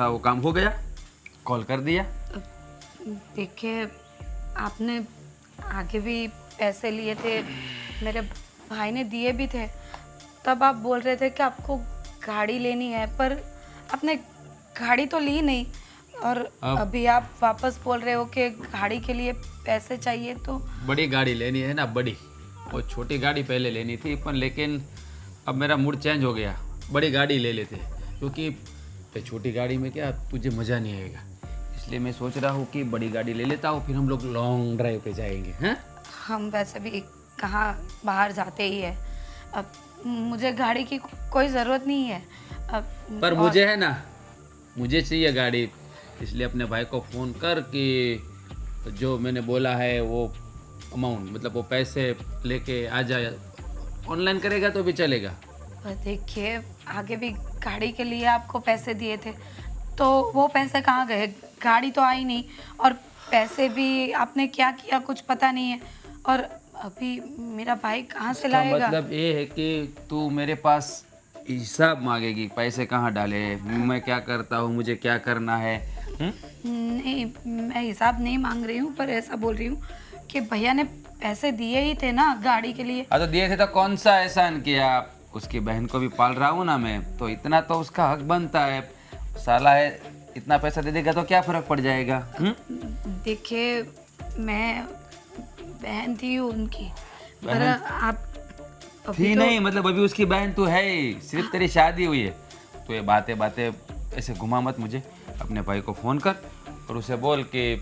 था वो काम हो गया, कॉल कर दिया। देखिए, आपने आगे भी पैसे लिए थे, मेरे भाई ने दिए भी थे। तब आप बोल रहे थे कि आपको गाड़ी लेनी है, पर आपने गाड़ी तो ली नहीं। और अभी आप वापस बोल रहे हो कि गाड़ी के लिए पैसे चाहिए। तो बड़ी गाड़ी लेनी है ना, बड़ी। वो छोटी गाड़ी पहले लेनी थी, पर लेकिन अब मेरा मूड चेंज हो गया, बड़ी गाड़ी ले लेते, क्योंकि ये छोटी गाड़ी में क्या तुझे मज़ा नहीं आएगा। इसलिए मैं सोच रहा हूँ कि बड़ी गाड़ी ले लेता हूँ, फिर हम लोग लॉन्ग ड्राइव पे जाएंगे। हैं? हम वैसे भी कहाँ बाहर जाते ही है। अब मुझे गाड़ी की कोई ज़रूरत नहीं है। पर मुझे है ना, मुझे चाहिए गाड़ी। इसलिए अपने भाई को फ़ोन कर कि जो मैंने बोला है वो अमाउंट, मतलब वो पैसे लेके आ जाए। ऑनलाइन करेगा तो भी चलेगा। पर देखिए, आगे भी गाड़ी के लिए आपको पैसे दिए थे, तो वो पैसे कहाँ गए? गाड़ी तो आई नहीं, और पैसे भी आपने क्या किया कुछ पता नहीं है। और अभी मेरा भाई कहाँ से लाएगा? मतलब ये है कि तू मेरे पास हिसाब मांगेगी, पैसे कहाँ डाले, मैं क्या करता हूँ, मुझे क्या करना है। नहीं, मैं हिसाब नहीं मांग रही हूँ, पर ऐसा बोल रही हूँ कि भैया ने पैसे दिए ही थे ना गाड़ी के लिए। तो दिए थे तो कौन सा एहसान किया? उसकी बहन को भी पाल रहा हूँ ना मैं, तो इतना तो उसका हक बनता है। साला है, इतना पैसा दे देगा तो क्या फर्क पड़ जाएगा? देखिए, मैं बहन थी उनकी, पर बहन? आप थी अभी नहीं, मतलब अभी उसकी बहन तो है ही, सिर्फ तेरी शादी हुई है। तो ये बातें बातें ऐसे घुमा मत मुझे। अपने भाई को फ़ोन कर और उसे बोल कि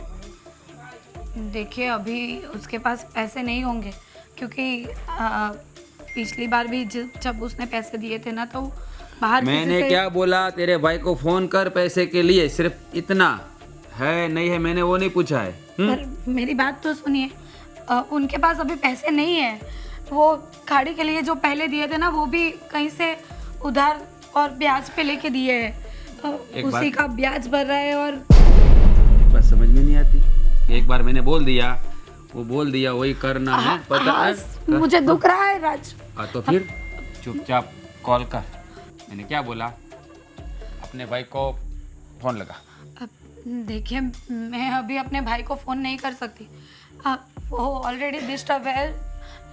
देखिए, अभी उसके पास पैसे नहीं होंगे, क्योंकि पिछली बार भी जब उसने पैसे दिए थे ना, तो बाहर किसी मैंने से क्या बोला, तेरे भाई को फ़ोन कर पैसे के लिए, सिर्फ इतना है नहीं है मैंने वो नहीं पूछा है। पर मेरी बात तो सुनिए, उनके पास अभी पैसे नहीं है। वो गाड़ी के लिए जो पहले दिए थे ना, वो भी कहीं से उधार और ब्याज पे लेके दिए हैं। उसी का ब्याज भर रहा है। और एक बात समझ में नहीं आती, एक बार मैंने बोल दिया, वो बोल दिया वही करना है, पता है? मुझे दुख रहा है राज। तो फिर चुपचाप कॉल कर। मैंने क्या बोला, अपने भाई को फ़ोन लगा। देखिए, मैं अभी अपने भाई को फ़ोन नहीं कर सकती। वो ऑलरेडी डिस्टर्ब है।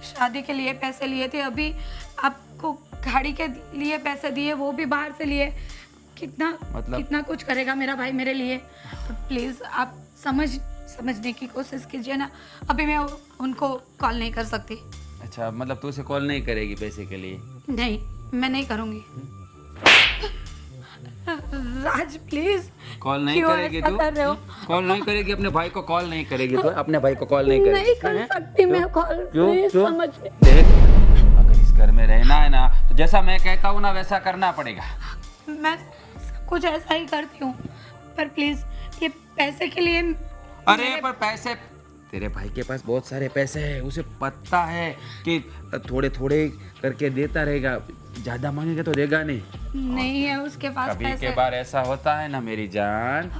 शादी के लिए पैसे लिए थे, अभी आपको गाड़ी के लिए पैसे दिए, वो भी बाहर से लिए। कितना कुछ करेगा मेरा भाई मेरे लिए। प्लीज़ आप समझने की कोशिश कीजिए ना। अभी मैं उनको कॉल नहीं कर सकती। अच्छा, मतलब तू उसे कॉल नहीं करेगी पैसे के लिए? नहीं, मैं नहीं करूँगी। राज प्लीज, कॉल नहीं क्यों करेगी ऐसा तू? कर रहे हो? कॉल नहीं करेगी, अपने भाई को कॉल नहीं करेगी तू? अपने भाई को कॉल नहीं करेगी? नहीं कर सकती मैं कॉल। क्यों? प्लीज क्यों? समझ। देख, अगर इस घर में रहना है ना, तो जैसा मैं कहता हूँ ना वैसा करना पड़ेगा। मैं सब कुछ ऐसा ही करती हूँ, पर प्लीज ये पैसे के लिए अरे पर पैसे, तेरे भाई के पास बहुत सारे पैसे हैं, उसे पता है कि थोड़े थोड़े करके देता रहेगा, ज्यादा मांगेगा तो देगा नहीं है उसके पास कभी पैसे। के बार ऐसा होता है ना मेरी जान,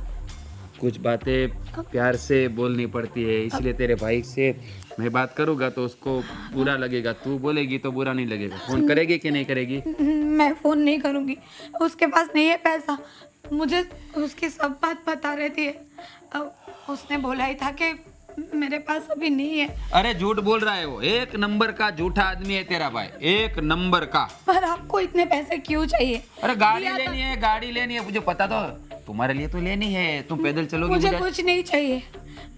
कुछ बातें प्यार से बोलनी पड़ती है। इसलिए तेरे भाई से मैं बात करूँगा तो उसको बुरा लगेगा, तू बोलेगी तो बुरा नहीं लगेगा। फोन करेगी कि नहीं करेगी? मैं फोन नहीं करूँगी, उसके पास नहीं है पैसा। मुझे उसकी सब बात पता रहती है। अब उसने बोला ही था कि मेरे पास अभी नहीं है। अरे झूठ बोल रहा है वो, एक नंबर का झूठा आदमी है तेरा भाई, एक नंबर का। पर आपको इतने पैसे क्यों चाहिए? अरे गाड़ी लेनी है, गाड़ी लेनी है, मुझे पता, तो तुम्हारे लिए तो लेनी है, तुम पैदल चलोगी। मुझे कुछ नहीं चाहिए,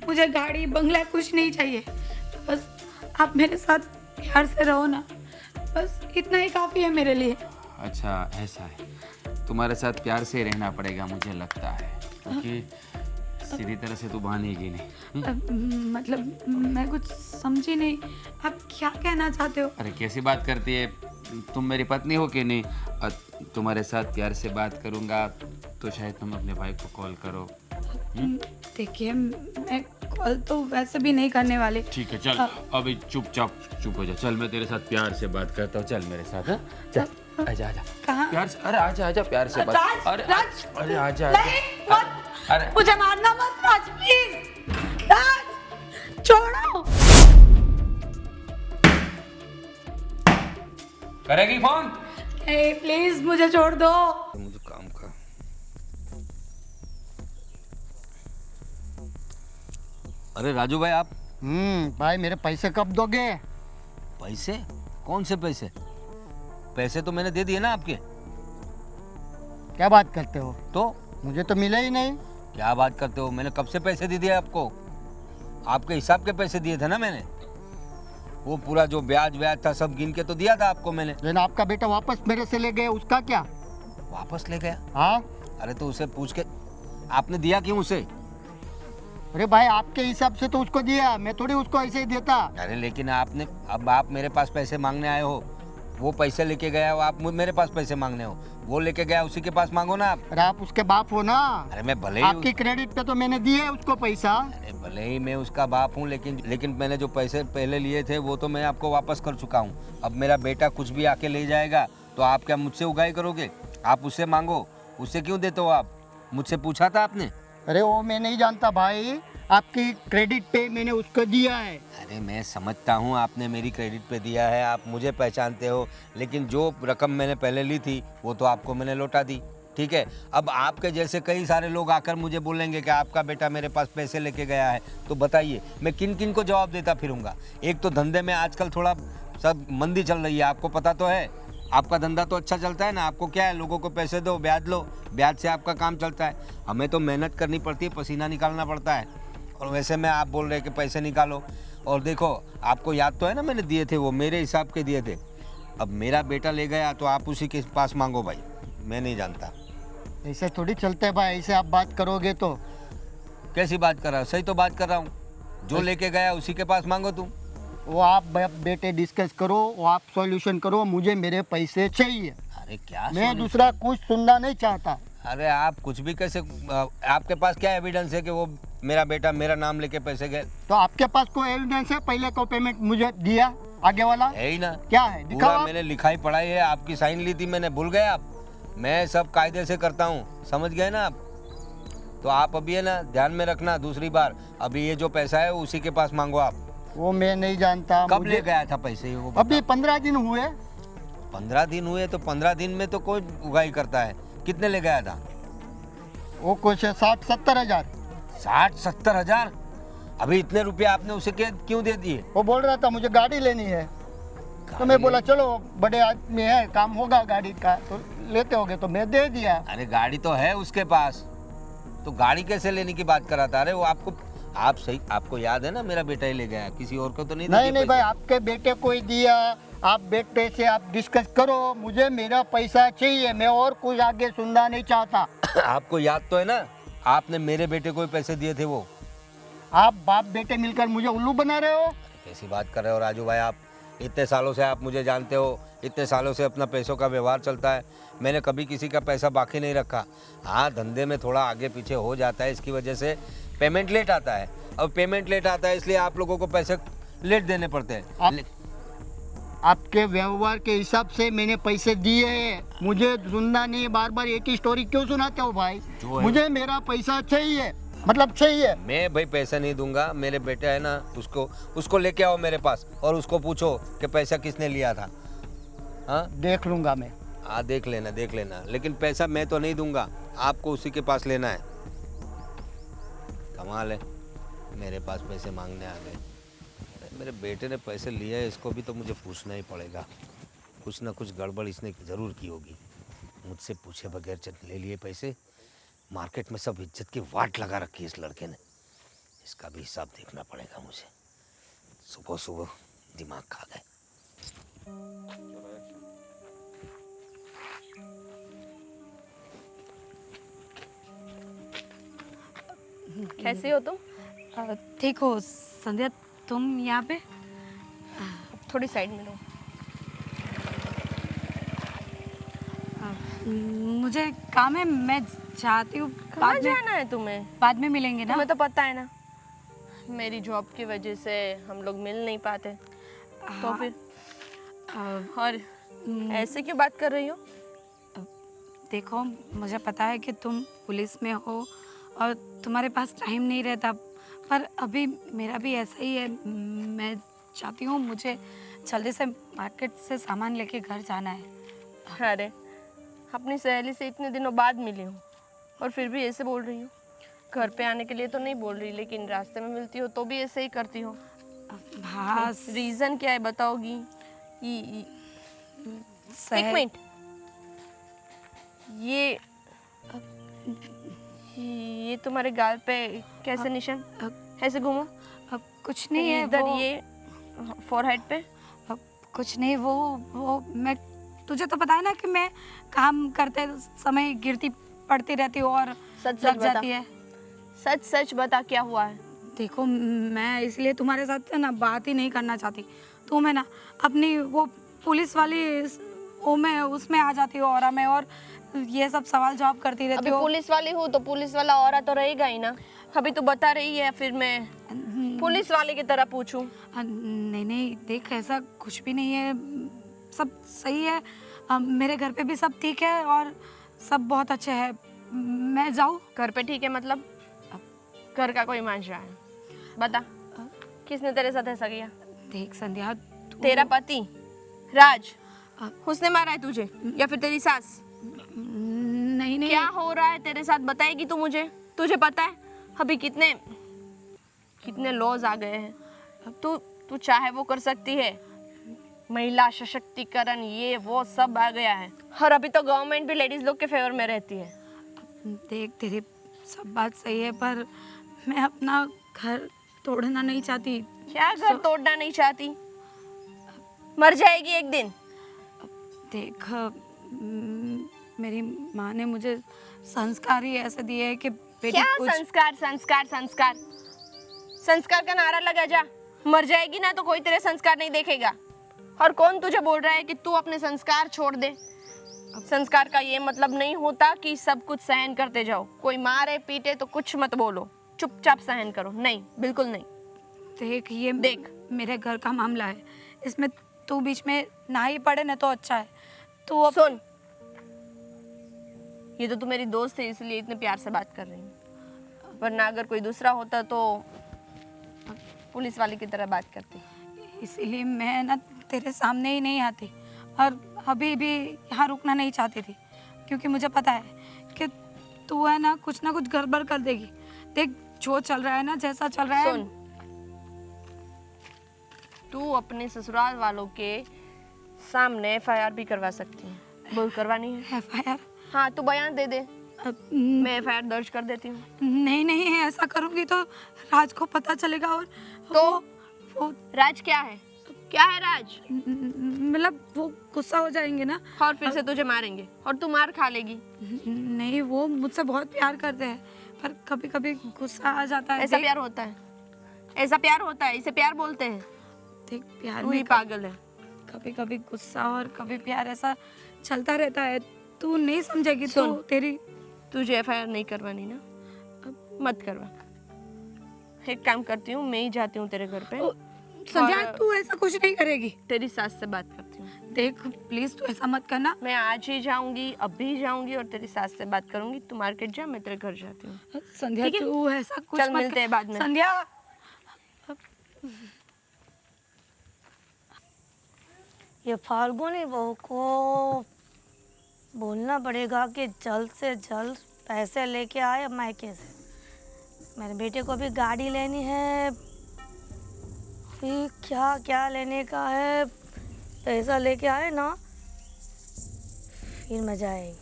मुझे गाड़ी बंगला कुछ नहीं चाहिए। बस आप मेरे साथ प्यार से रहो ना, बस इतना ही काफ़ी है मेरे लिए। अच्छा ऐसा है, तुम्हारे साथ प्यार से रहना पड़ेगा मुझे लगता है, क्योंकि सीधी तरह से तू बनेगी नहीं। मतलब मैं कुछ समझी नहीं, आप क्या कहना चाहते हो? अरे कैसी बात करती है, तुम मेरी पत्नी हो कि नहीं? तुम्हारे साथ प्यार से बात करूंगा तो शायद तुम अपने भाई को कॉल करो। देखिए, मैं कॉल तो वैसे भी नहीं करने वाली। ठीक है, चल अभी चुप हो जा, चल मैं तेरे साथ प्यार से बात करता हूँ, चल मेरे साथ। हाँ चल, आजा आजा। कहाँ? प्यार से, अरे आजा प्यार से बात। राज, अरे राज, अरे आजा। नहीं, मत, अरे मुझे मारना मत राज, प्लीज राज, छोड़ो। करेगी फोन? प्लीज मुझे छोड़ दो। मुझे काम का अरे राजू भाई, आप भाई मेरे पैसे कब दोगे? पैसे? कौन से पैसे? पैसे तो मैंने दे दिए ना आपके। क्या बात करते हो? तो मुझे तो मिला ही नहीं। क्या बात करते हो? मैंने कब से पैसे दे दिए आपको? आपके हिसाब के पैसे दिए थे ना मैंने। वो पूरा जो ब्याज व्याज था सब गिन के तो दिया था आपको मैंने। लेकिन आपका बेटा वापस मेरे से ले गए, उसका क्या? वापस ले गया? हाँ। अरे तो उसे पूछ के आपने दिया क्यों उसे? अरे भाई आपके हिसाब से तो उसको दिया, मैं थोड़ी उसको ऐसे ही देता। अरे लेकिन आपने, अब आप मेरे पास पैसे मांगने आए हो, वो पैसे लेके गया हो, आप मेरे पास पैसे मांगने हो। वो लेके गया उसी के पास मांगो ना आप। अरे आप उसके बाप हो ना। अरे मैं भले ही आपकी क्रेडिट पे तो मैंने दिए उसको पैसा। अरे भले ही मैं उसका बाप हूँ, लेकिन मैंने जो पैसे पहले लिए थे वो तो मैं आपको वापस कर चुका हूँ। अब मेरा बेटा कुछ भी आके ले जाएगा तो आप क्या मुझसे उगाई करोगे? आप उससे मांगो। उससे क्यों देते हो आप? मुझसे पूछा था आपने? अरे वो मैं नहीं जानता भाई, आपकी क्रेडिट पे मैंने उसको दिया है। अरे मैं समझता हूँ आपने मेरी क्रेडिट पे दिया है, आप मुझे पहचानते हो, लेकिन जो रकम मैंने पहले ली थी वो तो आपको मैंने लौटा दी। ठीक है, अब आपके जैसे कई सारे लोग आकर मुझे बोलेंगे कि आपका बेटा मेरे पास पैसे लेके गया है, तो बताइए मैं किन किन को जवाब देता फिरूंगा? एक तो धंधे में आजकल थोड़ा सब मंदी चल रही है, आपको पता तो है। आपका धंधा तो अच्छा चलता है ना, आपको क्या है, लोगों को पैसे दो, ब्याज लो, ब्याज से आपका काम चलता है। हमें तो मेहनत करनी पड़ती है, पसीना निकालना पड़ता है। और वैसे में आप बोल रहे कि पैसे निकालो। और देखो, आपको याद तो है ना, मैंने दिए थे, वो मेरे हिसाब के दिए थे। अब मेरा बेटा ले गया तो आप उसी के पास मांगो भाई, मैं नहीं जानता। ऐसे थोड़ी चलते है भाई, ऐसे आप बात करोगे तो। कैसी बात कर रहा हूँ? सही तो बात कर रहा हूँ। जो लेके गया उसी के पास मांगो तुम। वो आप बेटे डिस्कस करो, वो आप सॉल्यूशन करो, मुझे मेरे पैसे चाहिए। अरे क्या मैं दूसरा कुछ सुनना नहीं चाहता। अरे आप कुछ भी कैसे, आपके पास क्या एविडेंस है कि वो मेरा बेटा मेरा नाम लेके पैसे गए? तो आपके पास कोई एविडेंस है? पहले को पेमेंट मुझे दिया आगे वाला है ही ना। क्या है, दिखाओ पूरा आप। मैंने लिखाई पढ़ाई है, आपकी साइन ली थी मैंने, भूल गए आप? मैं सब कायदे से करता हूँ, समझ गए ना आप? तो आप अभी है ना ध्यान में रखना, दूसरी बार अभी ये जो पैसा है उसी के पास मांगो आप। वो मैं नहीं जानता। कब ले गया था पैसे वो? अभी 15 दिन हुए। 15 दिन हुए? तो 15 दिन में तो कोई उगाई करता है। कितने ले गया था? वो कुछ 60-70 हजार। 60-70 हजार? अभी इतने रुपए आपने उसे क्यों दे दिए? वो बोल रहा था मुझे गाड़ी लेनी है, तो मैं बोला चलो बड़े आदमी है, काम होगा गाड़ी का, तो लेते होगे, तो मैं दे दिया। अरे गाड़ी तो है उसके पास, तो गाड़ी कैसे लेने की बात कर रहा था? अरे वो आपको, आप सही, आपको याद है ना मेरा बेटा ही ले गया, किसी और को तो नहीं दिए नहीं भाई, आपके बेटे को ही दिया। आप बेटे से आप डिस्कस करो, मुझे मेरा पैसा चाहिए, मैं और कुछ आगे सुनना नहीं चाहता। आपको याद तो है ना, आपने मेरे बेटे को ही पैसे दिए थे वो। आप बाप बेटे मिलकर मुझे उल्लू बना रहे हो। कैसी बात कर रहे हो राजू भाई? आप इतने सालों से आप मुझे जानते हो, इतने सालों से अपना पैसों का व्यवहार चलता है, मैंने कभी किसी का पैसा बाकी नहीं रखा। हाँ, धंधे में थोड़ा आगे पीछे हो जाता है, इसकी वजह से पेमेंट लेट आता है। अब पेमेंट लेट आता है इसलिए आप लोगों को पैसे लेट देने पड़ते हैं। आपके व्यवहार के हिसाब से मैंने पैसे दिए हैं, मुझे सुनना नहीं। बार बार एक ही स्टोरी क्यों सुनाते हो भाई? मुझे मेरा पैसा चाहिए, मतलब चाहिए। मैं भाई पैसा नहीं दूंगा, मेरे बेटे है ना, उसको लेके आओ मेरे पास और उसको पूछो कि पैसा किसने लिया था। हाँ, देख लूंगा मैं। हाँ देख लेना, लेकिन पैसा मैं तो नहीं दूंगा, आपको उसी के पास लेना है। कमाल है, मेरे पास पैसे मांगने आ गए। मेरे बेटे ने पैसे लिए हैं, इसको भी तो मुझे पूछना ही पड़ेगा। कुछ ना कुछ गड़बड़ इसने ज़रूर की होगी, मुझसे पूछे बगैर ले लिए पैसे। मार्केट में सब इज्जत की वाट लगा रखी है इस लड़के ने, इसका भी हिसाब देखना पड़ेगा मुझे। सुबह सुबह दिमाग खा गए। कैसी हो तुम? ठीक हो संध्या, तुम यहाँ पे? थोड़ी साइड में लो। मुझे काम है, मैं चाहती हूँ। कहाँ जाना है तुम्हें? बाद में मिलेंगे ना? तुम्हें तो पता है ना, मेरी जॉब की वजह से हम लोग मिल नहीं पाते। तो फिर और ऐसे क्यों बात कर रही हो? देखो, मुझे पता है कि तुम पुलिस में हो और तुम्हारे पास टाइम नहीं रहता, पर अभी मेरा भी ऐसा ही है। मैं चाहती हूँ, मुझे जल्दी से मार्केट से सामान लेके घर जाना है। अरे, अपनी सहेली से इतने दिनों बाद मिली हूँ और फिर भी ऐसे बोल रही हूँ। घर पे आने के लिए तो नहीं बोल रही, लेकिन रास्ते में मिलती हो तो भी ऐसे ही करती हो। बस रीजन क्या है बताओगी? एक सह- मिनट, ये तुम्हारे गाल पे कैसे निशान? ऐसे घूमो। अब कुछ नहीं है इधर वो, ये फोरहेड पे। अब कुछ नहीं, वो मैं, तुझे तो पता है ना कि मैं काम करते समय गिरती पड़ती रहती हूँ और सच लग बता। जाती है। सच सच बता क्या हुआ है? देखो, मैं इसलिए तुम्हारे साथ ना बात ही नहीं करना चाहती। तुम है ना अपनी वो पुलिस वाली वो में उसमें आ जाती हो और मैं, और ये सब सवाल जवाब करती रहती अभी हो। पुलिस वाली हूँ तो पुलिस वाला औरत तो रहेगा ही ना। अभी तू बता रही है, फिर मैं पुलिस वाले की तरह पूछूं? नहीं नहीं, देख ऐसा कुछ भी नहीं है, सब सही है। मेरे घर पे भी सब ठीक है और सब बहुत अच्छे हैं। मैं जाऊँ? घर पे ठीक है मतलब? घर का कोई मान रहा है? बता, किसने तेरे साथ ऐसा किया? देख संध्या, तेरा पति राज, उसने मारा है तुझे या फिर तेरी सास? नहीं नहीं, क्या हो रहा है तेरे साथ बताएगी तू मुझे? तुझे पता है अभी कितने कितने लॉज आ गए हैं। तू चाहे वो कर सकती है, महिला सशक्तिकरण ये वो सब आ गया है। और अभी तो गवर्नमेंट भी लेडीज लोग के फेवर में रहती है। देख तेरी सब बात सही है, पर मैं अपना घर तोड़ना नहीं चाहती। क्या घर तोड़ना नहीं चाहती? मर जाएगी एक दिन। देख, मेरी माँ ने मुझे संस्कार ही ऐसे दिए है कि बेटी क्या कुछ संस्कार संस्कार संस्कार? संस्कार का नारा लगा जा। मर जाएगी ना तो कोई तेरे संस्कार नहीं देखेगा। और कौन तुझे बोल रहा है कि तू अपने संस्कार छोड़ दे? संस्कार का ये मतलब नहीं होता कि सब कुछ सहन करते जाओ। कोई मारे पीटे तो कुछ मत बोलो, चुपचाप सहन करो। नहीं, बिल्कुल नहीं। देख, ये देख, मेरे घर का मामला है, इसमें तू बीच में ना ही पड़े ना तो अच्छा है। तू अब सुन, ये तो तू मेरी दोस्त है इसलिए इतने प्यार से बात कर रही हूँ, वरना अगर कोई दूसरा होता तो पुलिस वाले की तरह बात करती। इसीलिए मैं ना तेरे सामने ही नहीं आती और अभी भी यहाँ रुकना नहीं चाहती थी, क्योंकि मुझे पता है कि तू है ना कुछ गड़बड़ कर देगी। देख, जो चल रहा है ना, जैसा चल रहा है। सुन, तू अपने ससुराल वालों के सामने एफआईआर भी करवा सकती है। बोल, करवानी है? एफआईआर? हाँ, तू बयान दे दे, मैं एफआईआर दर्ज कर देती हूँ। नहीं नहीं, ऐसा करूँगी तो राज को पता चलेगा और तो वो राज क्या है? क्या है राज? मतलब वो गुस्सा हो जाएंगे ना और फिर से तुझे मारेंगे और तू मार खा लेगी। नहीं, वो मुझसे बहुत प्यार करते हैं, पर कभी कभी गुस्सा आ जाता है। ऐसा प्यार होता है? ऐसा प्यार होता है? इसे प्यार बोलते हैं? देख, प्यार तू ही में पागल है। कभी कभी गुस्सा और कभी प्यार ऐसा चलता रहता है। तू नहीं समझेगी तो सुन, तेरी तुझे एफआईआर नहीं करवानी ना, मत करवा। एक काम करती हूँ, मैं ही जाती हूँ तेरे घर पे। संध्या, और तू ऐसा कुछ नहीं करेगी। तेरी सास से बात करती हूँ। देख प्लीज, तू ऐसा मत करना। मैं आज ही जाऊंगी, अभी जाऊंगी और तेरी सास से बात करूंगी। तू मार्केट जा, मैं तेरे घर जाती हूँ। संध्या, ठीक है? तू ऐसा कुछ चल, मत मिलते कर। हैं बाद में। संध्या, ये फाल्गुनी बहू को बोलना पड़ेगा कि जल्द से जल्द पैसे लेके आए मायके से। मेरे बेटे को भी गाड़ी लेनी है, फिर क्या क्या लेने का है। पैसा लेके आए ना, फिर मजा आएगी।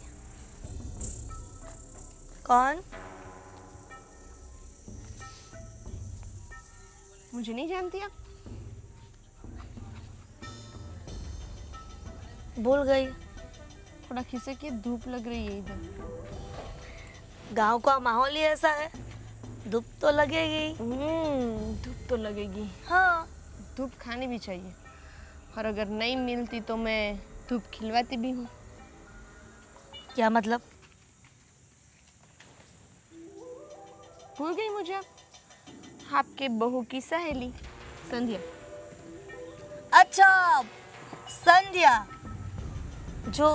कौन? मुझे नहीं जानती आप? भूल गई? थोड़ा खिसक के, धूप लग रही है इधर। गांव का माहौल ही ऐसा है, धूप तो लगेगी। धूप तो लगेगी। हाँ, धूप खानी भी चाहिए, और अगर नहीं मिलती तो मैं धूप खिलवाती भी हूँ। क्या मतलब? भूल गई मुझे आप? आपके बहू की सहेली संध्या। अच्छा, संध्या जो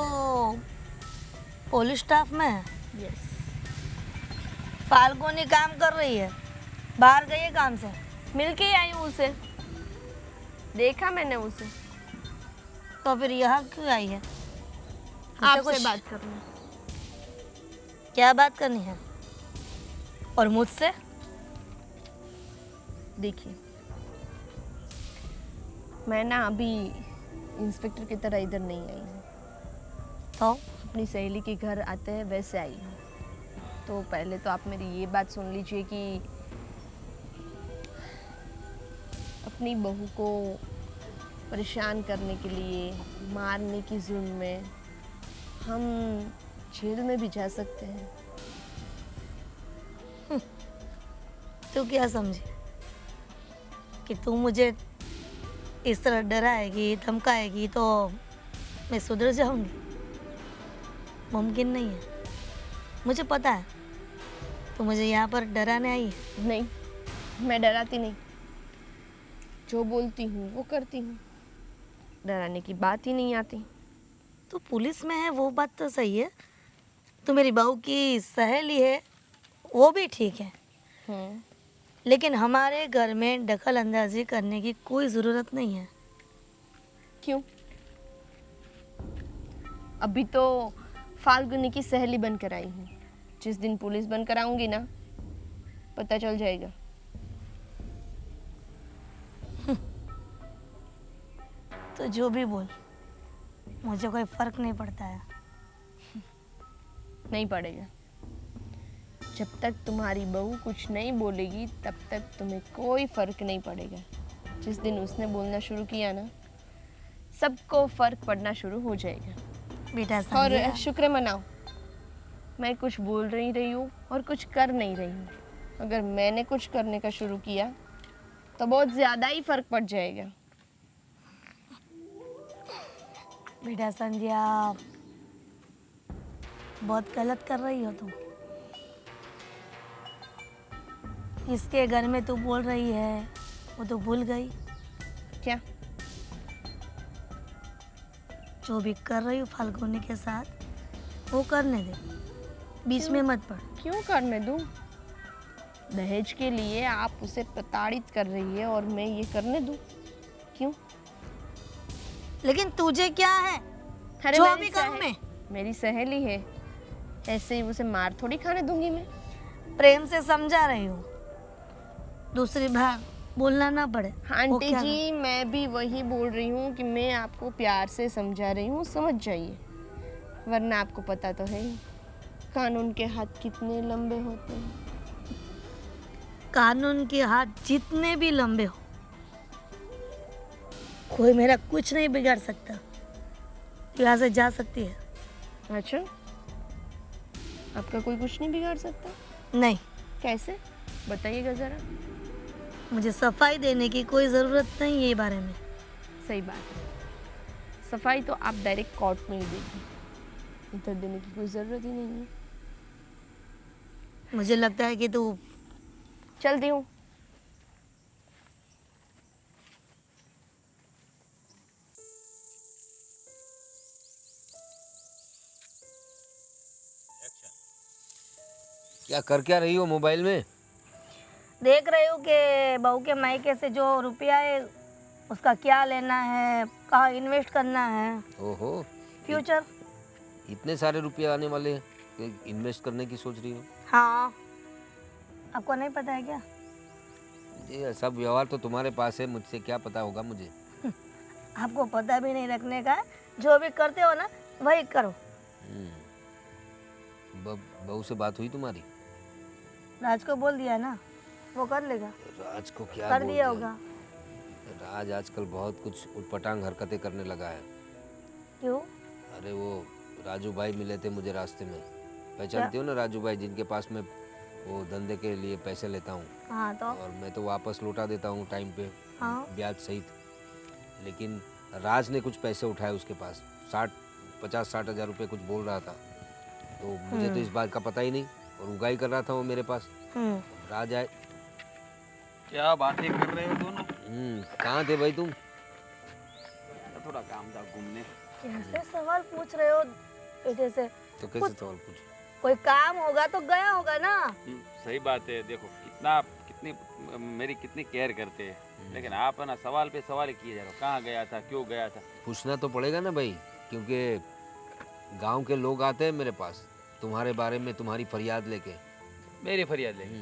पुलिस स्टाफ में है। यस। फाल्गुनी काम कर रही है, बाहर गई है काम से। मिल के ही आई हूँ उसे, देखा मैंने उसे। तो फिर यहाँ क्यों आई है? उससे आपसे कुछ- बात करना। क्या बात करनी है? और मुझसे? देखिए, मैं ना अभी इंस्पेक्टर की तरह इधर नहीं आई हूँ, तो अपनी सहेली के घर आते हैं वैसे आई हूँ। तो पहले तो आप मेरी ये बात सुन लीजिए कि अपनी बहू को परेशान करने के लिए, मारने की जुर्म में हम जेल में भी जा सकते हैं। तू क्या समझी कि तू मुझे इस तरह डराएगी, धमकाएगी तो मैं सुधर जाऊंगी? मुमकिन नहीं है। मुझे पता है तो मुझे यहाँ पर डराने आई है। नहीं, मैं डराती नहीं, जो बोलती हूँ वो करती हूँ, डराने की बात ही नहीं आती। तू पुलिस में है वो बात तो सही है, तू मेरी बहू की सहेली है वो भी ठीक है, लेकिन हमारे घर में दखल अंदाजी करने की कोई ज़रूरत नहीं है। क्यों? अभी तो फाल्गुनी की सहेली बनकर आई हूँ, जिस दिन पुलिस बनकर आऊंगी ना, पता चल जाएगा। तो जो भी बोल, मुझे कोई फर्क नहीं पड़ता है। नहीं पड़ेगा। जब तक तुम्हारी बहू कुछ नहीं बोलेगी तब तक तुम्हें कोई फर्क नहीं पड़ेगा। जिस दिन उसने बोलना शुरू किया ना, सबको फर्क पड़ना शुरू हो जाएगा। बेटा और समझिए, शुक्र मनाओ, मैं कुछ बोल रही हूँ और कुछ कर नहीं रही हूँ। अगर मैंने कुछ करने का शुरू किया तो बहुत ज़्यादा ही फर्क पड़ जाएगा। बेटा संध्या बहुत गलत कर रही हो तुम। किसके घर में तू बोल रही है वो तो भूल गई। क्या? जो भी कर रही हो फाल्गुनी के साथ वो करने दे, बीच में मत पड़। क्यों करने दूँ? दहेज के लिए आप उसे प्रताड़ित कर रही है और मैं ये करने दूँ? क्यों? लेकिन तुझे क्या है? अरे जो मेरी भी करूं मैं, मेरी सहेली है, ऐसे ही उसे मार थोड़ी खाने दूंगी मैं। प्रेम से समझा रही हूँ, दूसरी बार बोलना ना पड़े। वो आंटी क्या जी, मैं भी वही बोल रही हूँ कि मैं आपको प्यार से समझा रही हूँ, समझ जाइए। वरना आपको पता तो है ही, कानून के हाथ कितने लंबे होते हैं। कानून के हाथ जितने भी लंबे हो, कोई मेरा कुछ नहीं बिगाड़ सकता। यहाँ से जा सकती है। अच्छा, आपका कोई कुछ नहीं बिगाड़ सकता? नहीं, कैसे? बताइएगा ज़रा। मुझे सफाई देने की कोई ज़रूरत नहीं है ये बारे में। सही बात है, सफाई तो आप डायरेक्ट कोर्ट में ही देंगे, इधर देने की कोई ज़रूरत ही नहीं है। मुझे लगता है कि तू चलती हूँ। क्या कर क्या रही हो मोबाइल में? देख रही हूँ कि बहू के मायके से जो रुपया है उसका क्या लेना है, कहाँ इन्वेस्ट करना है, ओहो, फ्यूचर। इतने सारे रुपए आने वाले हैं कि इन्वेस्ट करने की सोच रही हो? हाँ, आपको नहीं पता है क्या? ये सब व्यवहार तो तुम्हारे पास है, मुझसे क्या पता होगा मुझे? आपको पता भी नहीं रखने का है, जो भी करते हो ना वही करो। बहू से बात हुई तुम्हारी? राज को बोल दिया ना, वो कर लेगा। राज को क्या कर बोल दिया होगा। राज आजकल बहुत कुछ उटपटांग हरकतें करने लगा है। क्यों? अरे वो राजू भाई मिले थे मुझे रास्ते में, पहचानती हो ना राजू भाई, जिनके पास मैं वो धंधे के लिए पैसे लेता हूँ। हाँ तो और मैं तो वापस लौटा देता हूँ टाइम पे, हाँ। ब्याज सहित। लेकिन राज ने कुछ पैसे उठाए उसके पास, 50-60 हज़ार रुपये कुछ बोल रहा था। तो मुझे तो इस बात का पता ही नहीं, और उगाई कर रहा था वो मेरे पास। राज आए। क्या बातें कर रहे हो दोनों? कहाँ थे भाई तुम? थोड़ा काम था घूमने। कैसे सवाल पूछ रहे हो बेटे से? तो कैसे सवाल पूछो? कोई काम होगा तो गया होगा ना। सही बात है। देखो कितनी मेरी कितनी केयर करते हैं, लेकिन आप है ना सवाल पे सवाल ही किए जा रहे हो। कहाँ गया था, क्यों गया था? पूछना तो पड़ेगा ना भाई, क्योंकि गांव के लोग आते हैं मेरे पास तुम्हारे बारे में, तुम्हारी फरियाद लेके। मेरी फरियाद लेगी?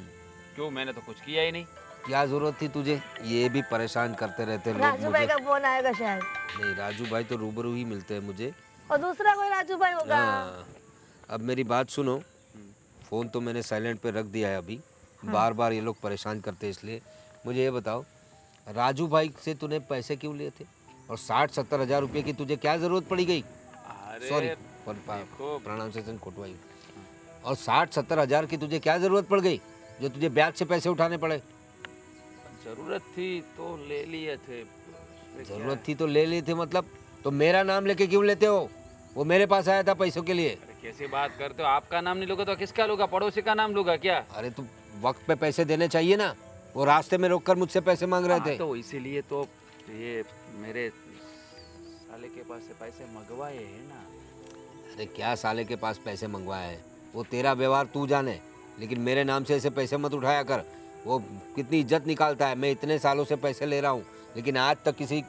क्यों, मैंने तो कुछ किया ही नहीं। क्या जरूरत थी तुझे? ये भी परेशान करते रहते लोग राजू भाई मुझे। का फोन आएगा शायद, नहीं, राजू भाई तो रूबरू ही मिलते हैं मुझे। और दूसरा कोई राजू भाई होगा। हाँ, अब मेरी बात सुनो, फ़ोन तो मैंने साइलेंट पे रख दिया है अभी। बार बार ये लोग परेशान करते हैं, इसलिए मुझे ये बताओ, राजू भाई से तूने पैसे क्यों लिए थे? और 60-70 हज़ार रुपये की तुझे क्या ज़रूरत पड़ी गई? सॉरी, प्रोनाउंसिएशन खोटवाई। और 60-70 हज़ार की तुझे क्या ज़रूरत पड़ गई जो तुझे ब्याज से पैसे उठाने पड़े? जरूरत थी तो ले लिए थे। उसमें क्या ज़रूरत थी तो ले लिए थे मतलब? तो मेरा नाम लेके क्यों लेते हो? वो मेरे पास आया था पैसों के लिए। है? अरे कैसी बात करते हो? आपका नाम नहीं लूंगा तो किसका लूंगा? पड़ोसी का नाम लूंगा क्या? अरे तुम वक्त पे पैसे देने चाहिए ना। वो रास्ते में रोककर मुझसे पैसे मांग रहे थे। तो इसीलिए तो ये मेरे साले के पास से पैसे मंगवाए हैं ना। अरे क्या साले के पास पैसे मंगवाए हैं? वो तेरा व्यवहार तू जाने, लेकिन मेरे नाम से ऐसे पैसे मत उठाया कर। वो कितनी इज्जत निकालता है। मैं इतने सालों से पैसे ले रहा हूँ, लेकिन आज तक किसी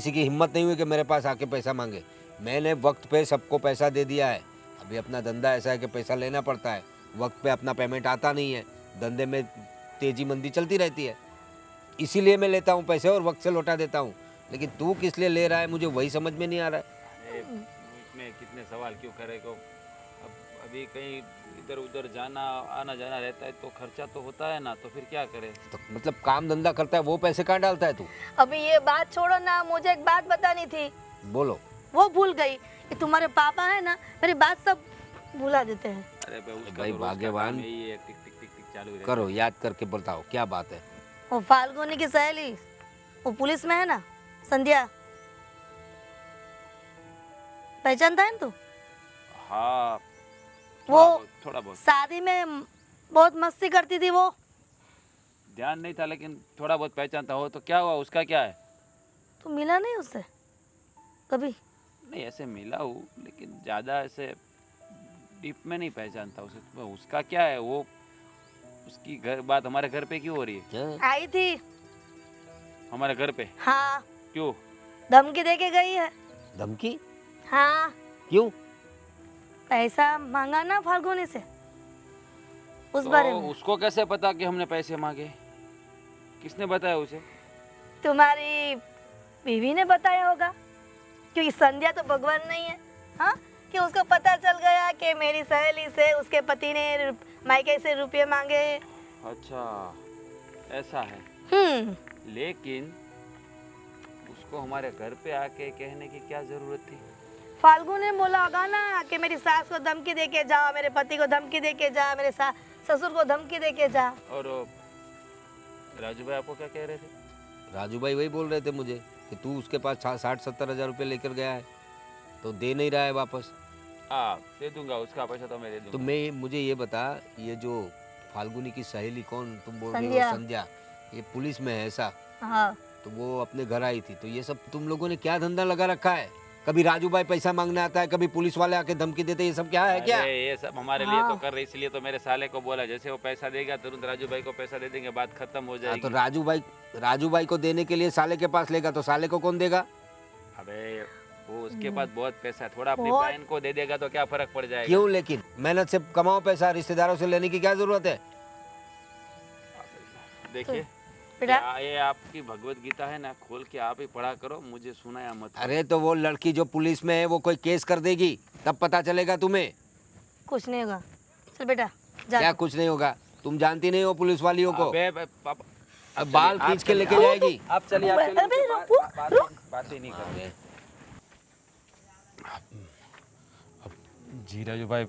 की हिम्मत नहीं हुई कि मेरे पास आके पैसा मांगे। मैंने वक्त पे सबको पैसा दे दिया है। अभी अपना धंधा ऐसा है कि पैसा लेना पड़ता है, वक्त पे अपना पेमेंट आता नहीं है। धंधे में तेजी मंदी चलती रहती है, इसीलिए मैं लेता हूँ पैसे और वक्त से लौटा देता हूँ। लेकिन तू किस लिए ले रहा है मुझे वही समझ में नहीं आ रहा है। अरे इसमें कितने सवाल क्यों करे को? अब अभी कहीं इधर उधर जाना आना जाना रहता है तो खर्चा तो होता है ना, तो फिर क्या करे? तो मतलब काम धंधा करता है, वो पैसे कहाँ डालता है तू? अभी ये बात छोड़ो ना, मुझे एक बात बतानी थी, बोलो। वो भूल गई कि तुम्हारे पापा है ना, मेरी बात सब भुला देते हैं। अरे भाई उसका भाई तो रोज का भाग्यवान। काम यही है, टिक टिक टिक टिक चालू ही रहता करो, याद करके बताओ क्या बात है। वो फाल्गुनी की सहेली, वो पुलिस में है ना, संध्या, पहचानता है ना तू? है। हाँ, वो थोड़ा बहुत शादी में बहुत मस्ती करती थी। वो ध्यान नहीं था, लेकिन थोड़ा बहुत पहचानता हो। तो क्या हुआ, उसका क्या है? तू मिला नहीं उससे कभी? नहीं, ऐसे मिला हूँ, लेकिन ज़्यादा ऐसे डीप में नहीं पहचानता उसे। तो उसका क्या है? वो उसकी बात हमारे घर पे क्यों हो रही है? हाँ? आई थी। हमारे घर पे हाँ, क्यों? धमकी दे के गई है। धमकी? हाँ, क्यों? पैसा मांगा ना फाल्गुनी से, उस बारे तो में। उसको कैसे पता कि हमने पैसे मांगे? किसने बताया उसे? तुम्हारी बीवी ने बताया होगा, क्योंकि संध्या तो भगवान नहीं है। हाँ, कि उसको पता चल गया कि मेरी सहेली से उसके पति ने मायके से रुपये मांगे। अच्छा, ऐसा है। लेकिन उसको हमारे घर पे आके कहने की क्या जरूरत थी? फाल्गुन ने बोला होगा ना कि मेरी सास को धमकी दे के जा, मेरे पति को धमकी दे के जा, मेरे ससुर को धमकी दे के जा। और राजू भाई आपको क्या कह रहे थे? राजू भाई वही बोल रहे थे मुझे कि तू उसके पास 60-70 हज़ार रुपये लेकर गया है तो दे नहीं रहा है वापस। हाँ, दे दूंगा, उसका पैसा तो मैं दे तो दूंगा। मुझे ये बता, ये जो फाल्गुनी की सहेली कौन तुम बोल रही हो? संध्या। संध्या, ये पुलिस में है ऐसा? हाँ, तो वो अपने घर आई थी, तो ये सब तुम लोगों ने क्या धंधा लगा रखा है? कभी राजू भाई पैसा मांगने आता है, कभी पुलिस वाले आके धमकी देते, ये सब क्या है? क्या अरे ये सब हमारे लिए तो कर रहे, इसलिए तो मेरे साले को बोला, जैसे वो पैसा देगा तुरंत राजू भाई को पैसा दे देंगे, बात खत्म हो हाँ, जाएगी। तो राजू भाई को देने के लिए साले के पास लेगा तो साले को कौन देगा? अबे वो उसके पास बहुत पैसा है, थोड़ा अपनी बहुत। बहन को दे देगा तो क्या फर्क पड़ जाएगा? क्यों? लेकिन मेहनत से कमाओ पैसा, रिश्तेदारों से लेने की क्या जरूरत है? देखिए, बेटा ये आपकी भगवत गीता है ना, खोल के आप ही पढ़ा करो, मुझे सुनाया मत। अरे तो वो लड़की जो पुलिस में है वो कोई केस कर देगी, तब पता चलेगा तुम्हें। कुछ नहीं होगा, चल बेटा जा। क्या कुछ नहीं होगा? तुम जानती नहीं हो पुलिस वालियों को? अबे पापा, अब बाल खींच के लेके जाएगी। आप चलिए, आप चलिए, अबे बात- रुको, बात- बात ही नहीं कर रहे। जी राजू भाई,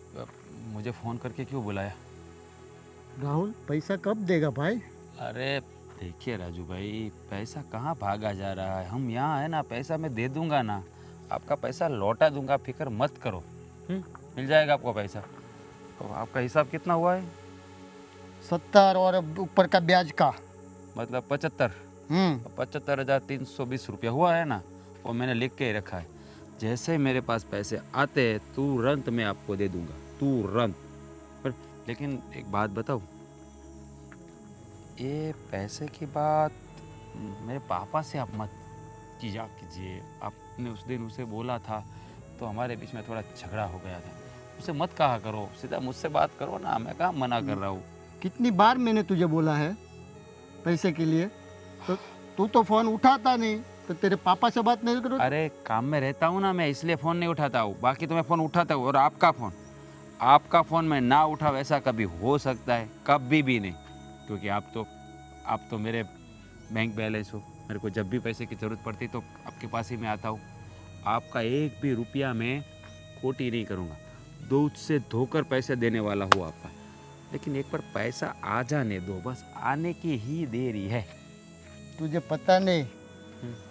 मुझे फ़ोन करके क्यों बुलाया? राहुल पैसा कब देगा भाई? अरे देखिए राजू भाई, पैसा कहाँ भागा जा रहा है? हम यहाँ है ना, पैसा मैं दे दूंगा ना, आपका पैसा लौटा दूंगा, फिक्र मत करो। मिल जाएगा आपको पैसा। तो आपका हिसाब कितना हुआ है? 70 और ऊपर का ब्याज का। मतलब 75। 75,320 रुपया हुआ है ना, वो मैंने लिख के ही रखा है। जैसे मेरे पास पैसे आते हैं तुरंत मैं आपको दे दूंगा, तुरंत। पर लेकिन एक बात बताऊँ, ये पैसे की बात मेरे पापा से आप मत किया कीजिए। आपने उस दिन उसे बोला था तो हमारे बीच में थोड़ा झगड़ा हो गया था, उसे मत कहा करो, सीधा मुझसे बात करो ना, मैं कहाँ मना कर रहा हूँ। कितनी बार मैंने तुझे बोला है पैसे के लिए, तो तू तो फ़ोन उठाता नहीं, तो तेरे पापा से बात नहीं करो। अरे काम में रहता हूँ ना मैं, इसलिए फ़ोन नहीं उठाता हूँ, बाकी तो मैं फ़ोन उठाता हूँ। और आपका फ़ोन मैं ना उठाऊँ ऐसा कभी हो सकता है? कभी भी नहीं, क्योंकि आप तो मेरे बैंक बैलेंस हो। मेरे को जब भी पैसे की ज़रूरत पड़ती तो आपके पास ही मैं आता हूँ। आपका एक भी रुपया मैं खोटी नहीं करूँगा, दूध से धोकर पैसे देने वाला हूँ आपका। लेकिन एक बार पैसा आ जाने दो, बस आने की ही देरी है। तुझे पता नहीं,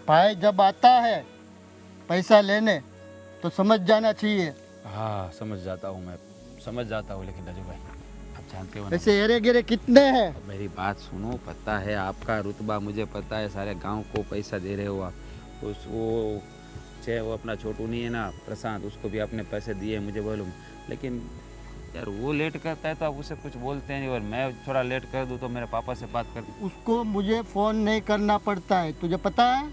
भाई जब आता है पैसा लेने तो समझ जाना चाहिए। हाँ समझ जाता हूँ, मैं समझ जाता हूँ, लेकिन राजू भाई आप जानते हो ना, वैसे एरे गिरे कितने हैं? अब मेरी बात सुनो, पता है आपका रुतबा मुझे पता है, सारे गांव को पैसा दे रहे हो आप। वो अपना छोटू नहीं है ना प्रशांत, उसको भी आपने पैसे दिए मुझे मालूम, लेकिन यार वो लेट करता है तो आप उसे कुछ बोलते हैं नहीं, और मैं थोड़ा लेट कर दूँ तो मेरे पापा से बात कर दूँ। उसको मुझे फ़ोन नहीं करना पड़ता है, तुझे पता है?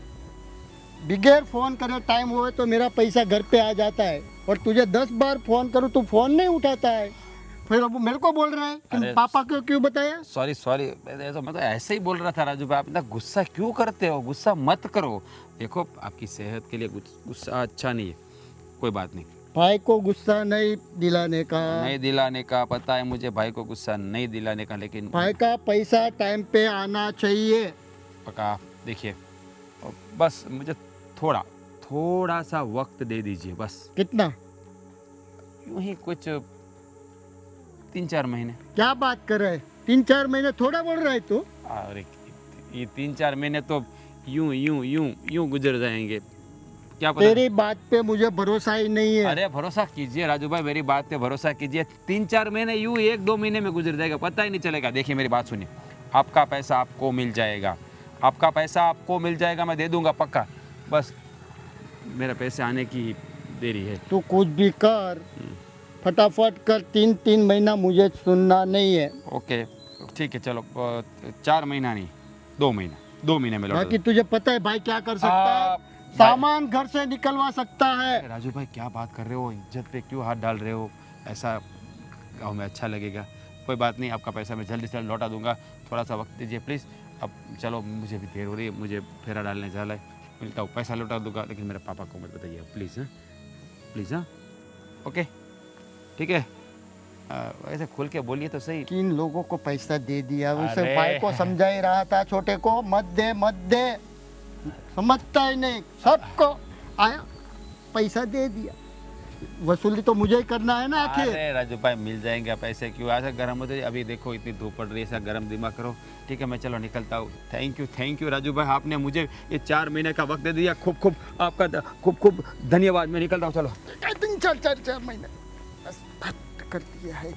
बिगैर फ़ोन करे टाइम हुए तो मेरा पैसा घर पे आ जाता है, और तुझे 10 बार फ़ोन करूँ तो फ़ोन नहीं उठाता है। फिर अब मेरे को बोल रहा है कि अरे पापा को क्यों बताया? सॉरी, मैं तो ऐसे ही बोल रहा था राजू भाई, आप इतना गुस्सा क्यों करते हो? गुस्सा मत करो, देखो आपकी सेहत के लिए गुस्सा अच्छा नहीं है। कोई बात नहीं, भाई को गुस्सा नहीं दिलाने का। नहीं दिलाने का पता है मुझे, भाई को गुस्सा नहीं दिलाने का, लेकिन भाई का पैसा टाइम पे आना चाहिए। पक्का देखिए, बस मुझे थोड़ा सा वक्त दे दीजिए, बस कितना? यूं ही कुछ 3-4 महीने। क्या बात कर रहा है? 3-4 महीने थोड़ा बोल रहा है तू? अरे ये 3-4 महीने तो यूं गुजर जाएंगे, क्या पता। तेरी बात पे मुझे भरोसा ही नहीं है। अरे भरोसा कीजिए राजू भाई, मेरी बात पे भरोसा कीजिए। 3-4 महीने यूं 1-2 महीने में गुजर जाएगा, पता ही नहीं चलेगा। देखिए मेरी बात सुनिए, आपका पैसा आपको मिल जाएगा, आपका पैसा आपको मिल जाएगा, मैं दे दूंगा पक्का। बस मेरा पैसे आने की देरी है। तू कुछ भी कर, फटाफट कर। 3 महीना मुझे सुनना नहीं है। ओके ठीक है, चलो 4 महीना नहीं, 2 महीने में लौटा बाकी तुझे पता है भाई क्या कर सकता है? सामान घर से निकलवा सकता है। दूँ। राजू भाई क्या बात कर रहे हो, इज्जत पे क्यों हाथ डाल रहे हो? ऐसा गाँव में अच्छा लगेगा? कोई बात नहीं, आपका पैसा मैं जल्दी से जल्द लौटा दूंगा, थोड़ा सा वक्त दीजिए प्लीज़। अब चलो, मुझे भी देर हो रही है, मुझे फेरा डालने जाना है, मिलता हूँ, पैसा लौटा दूंगा, लेकिन मेरे पापा को मत बताइए प्लीज़। हाँ प्लीज़, हाँ ओके ठीक है। ऐसे खुल के बोलिए तो सही। किन लोगों को पैसा दे दिया? उसे अरे। भाई को समझा ही रहा था, छोटे को मत दे, समझता ही नहीं। सबको आया पैसा दे दिया, वसूली तो मुझे ही करना है ना आखिर। अरे राजू भाई मिल जाएंगे पैसे, क्यों ऐसा गर्म होते? अभी देखो इतनी धूप पड़ रही है, ऐसा गर्म दिमाग करो। ठीक है मैं चलो निकलता हूँ। थैंक यू राजू भाई, आपने मुझे ये 4 महीने का वक्त दे दिया, खूब आपका खूब धन्यवाद। मैं निकलता हूँ, चलो। 3-4 महीने बस बात कर दिया है।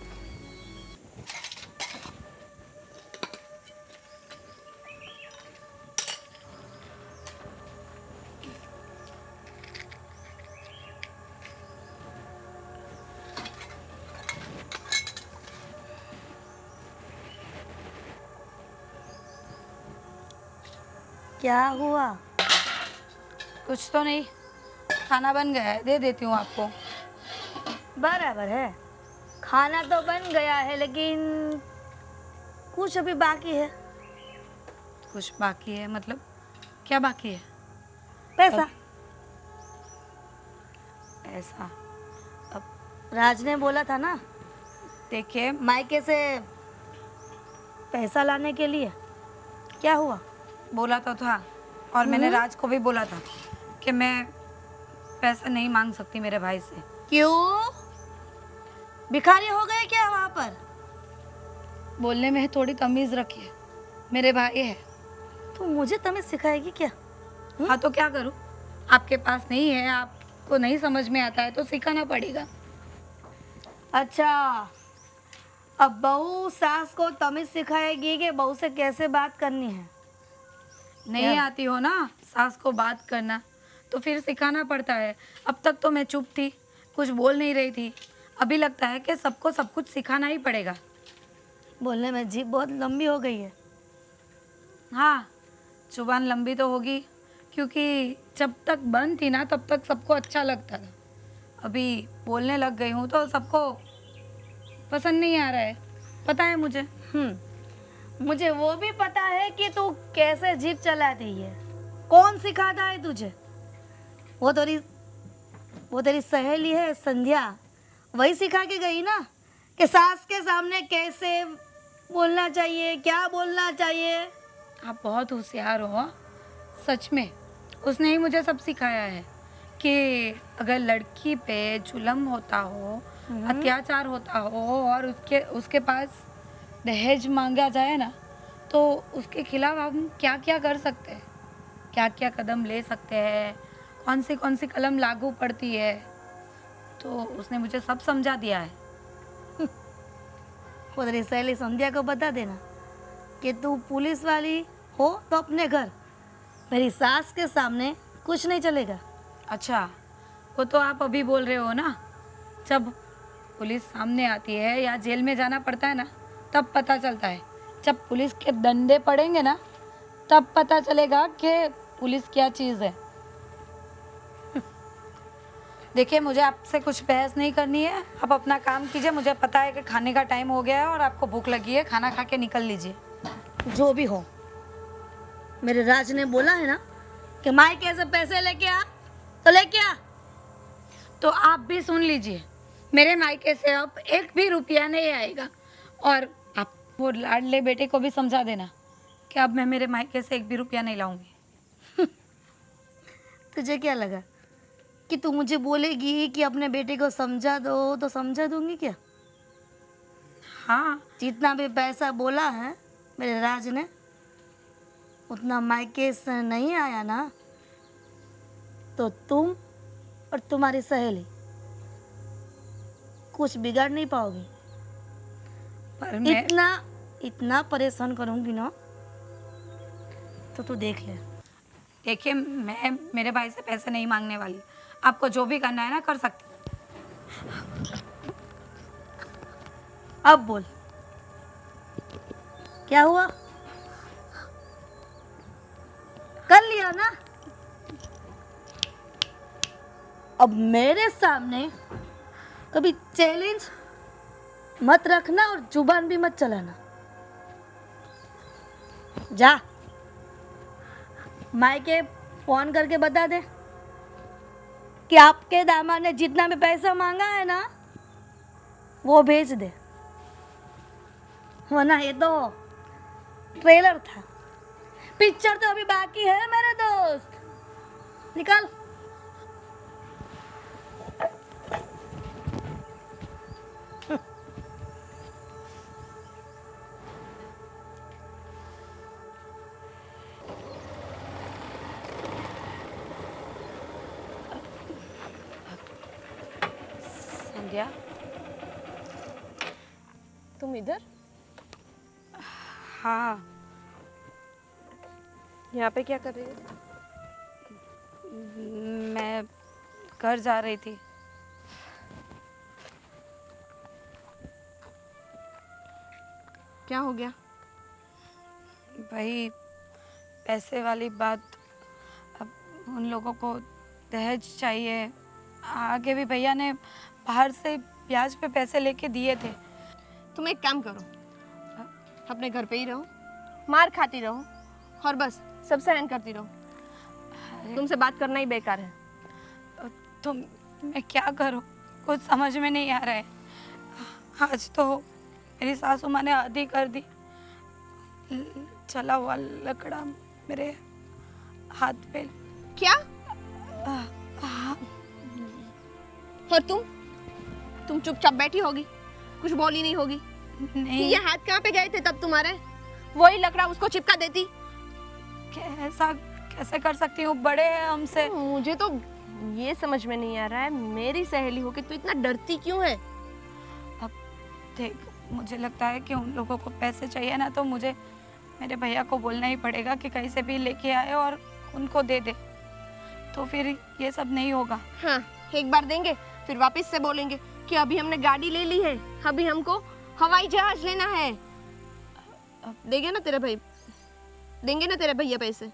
क्या हुआ? कुछ तो नहीं, खाना बन गया है, दे देती हूँ आपको। बराबर है, खाना तो बन गया है, लेकिन कुछ अभी बाकी है। कुछ बाकी है मतलब? क्या बाकी है? पैसा। ऐसा? राज ने बोला था ना देखिए, मायके से पैसा लाने के लिए। क्या हुआ? बोला तो था, और मैंने राज को भी बोला था कि मैं पैसा नहीं मांग सकती मेरे भाई से। क्यों? भिखारी हो गए क्या वहाँ पर? बोलने में थोड़ी तमीज़ रखिए, मेरे भाई है। तू मुझे तमीज़ सिखाएगी क्या? हाँ तो क्या करूँ, आपके पास नहीं है, आपको नहीं समझ में आता है तो सिखाना पड़ेगा। अच्छा, अब बहू सास को तमीज़ सिखाएगी कि बहू से कैसे बात करनी है? नहीं आती हो ना सास को बात करना, तो फिर सिखाना पड़ता है। अब तक तो मैं चुप थी, कुछ बोल नहीं रही थी, अभी लगता है कि सबको सब कुछ सिखाना ही पड़ेगा। बोलने में जीभ बहुत लंबी हो गई है। हाँ, जुबान लंबी तो होगी, क्योंकि जब तक बंद थी ना तब तक सबको अच्छा लगता था। अभी बोलने लग गई हूँ तो सबको पसंद नहीं आ रहा है, पता है मुझे। मुझे वो भी पता है कि तू कैसे जीप चलाती है। कौन सिखाता है तुझे? वो तेरी सहेली है संध्या, वही सिखा के गई ना कि सास के सामने कैसे बोलना चाहिए, क्या बोलना चाहिए। आप बहुत होशियार हो, सच में। उसने ही मुझे सब सिखाया है कि अगर लड़की पे जुल्म होता हो, अत्याचार होता हो और उसके पास दहेज मांगा जाए ना, तो उसके खिलाफ हम क्या क्या कर सकते हैं, क्या क्या कदम ले सकते हैं, कौन सी कलम लागू पड़ती है। तो उसने मुझे सब समझा दिया है। वो तेरी सहेली संध्या को बता देना कि तू पुलिस वाली हो तो अपने घर, मेरी सास के सामने कुछ नहीं चलेगा। अच्छा, वो तो आप अभी बोल रहे हो ना, जब पुलिस सामने आती है या जेल में जाना पड़ता है ना, तब पता चलता है। जब पुलिस के डंडे पड़ेंगे ना, तब पता चलेगा कि पुलिस क्या चीज़ है। देखिए, मुझे आपसे कुछ बहस नहीं करनी है। आप अपना काम कीजिए। मुझे पता है कि खाने का टाइम हो गया है और आपको भूख लगी है। खाना खा के निकल लीजिए। जो भी हो, मेरे राज ने बोला है ना कि मायके से पैसे लेके आ, तो लेके आ। तो आप भी सुन लीजिए, मेरे मायके से अब एक भी रुपया नहीं आएगा। और आप वो लाडले बेटे को भी समझा देना कि अब मैं मेरे मायके से एक भी रुपया नहीं लाऊंगी। तुझे क्या लगा कि तू मुझे बोलेगी कि अपने बेटे को समझा दो, तो समझा दूंगी क्या? हाँ, जितना भी पैसा बोला है मेरे राज ने, उतना मायके से नहीं आया ना, तो तुम और तुम्हारी सहेली कुछ बिगाड़ नहीं पाओगी। पर मैं इतना परेशान करूंगी ना, तो तू देख ले। देखिए, मैं मेरे भाई से पैसे नहीं मांगने वाली। आपको जो भी करना है ना, कर सकते। अब बोल, क्या हुआ? कर लिया ना? अब मेरे सामने कभी चैलेंज मत रखना और जुबान भी मत चलाना। जा मायके फोन करके बता दे कि आपके दामाद ने जितना भी पैसा मांगा है ना, वो भेज दे। वरना ये तो ट्रेलर था, पिक्चर तो अभी बाकी है मेरे दोस्त। निकल। संध्या, तुम इधर? हाँ, यहाँ पे क्या कर रही हो? मैं घर जा रही थी। क्या हो गया? भाई, पैसे वाली बात। अब उन लोगों को दहेज चाहिए। आगे भी भैया ने बाहर से ब्याज पे पैसे लेके दिए थे। तुम एक काम करो, अपने घर पे ही रहो, मार खाती रहो और बस सब सहन करती रहो। तुमसे बात करना ही बेकार है। तो मैं क्या करूं, कुछ समझ में नहीं आ रहा है। आज तो मेरी सासू माँ ने आधी कर दी। चला हुआ लकड़ा मेरे हाथ पे। क्या? हाँ, और तुम चुपचाप बैठी होगी, कुछ बोली नहीं होगी। नहीं, ये हाथ कहाँ पे गए थे तब तुम्हारे? वही लकड़ा उसको चिपका देती। कैसा कैसे कर सकती हूँ, बड़े हैं हमसे। मुझे तो ये समझ में नहीं आ रहा है, मेरी सहेली हो कि तू इतना डरती क्यों है? अब देख, मुझे लगता है कि उन लोगों को पैसे चाहिए ना, तो मुझे मेरे भैया को बोलना ही पड़ेगा कि कहीं से भी लेके आए और उनको दे दे, तो फिर ये सब नहीं होगा। हाँ, एक बार देंगे, फिर वापस से बोलेंगे कि अभी हमने गाड़ी ले ली है, अभी हमको हवाई जहाज लेना है। देंगे ना तेरे भाई, देंगे ना तेरे भैया पैसे?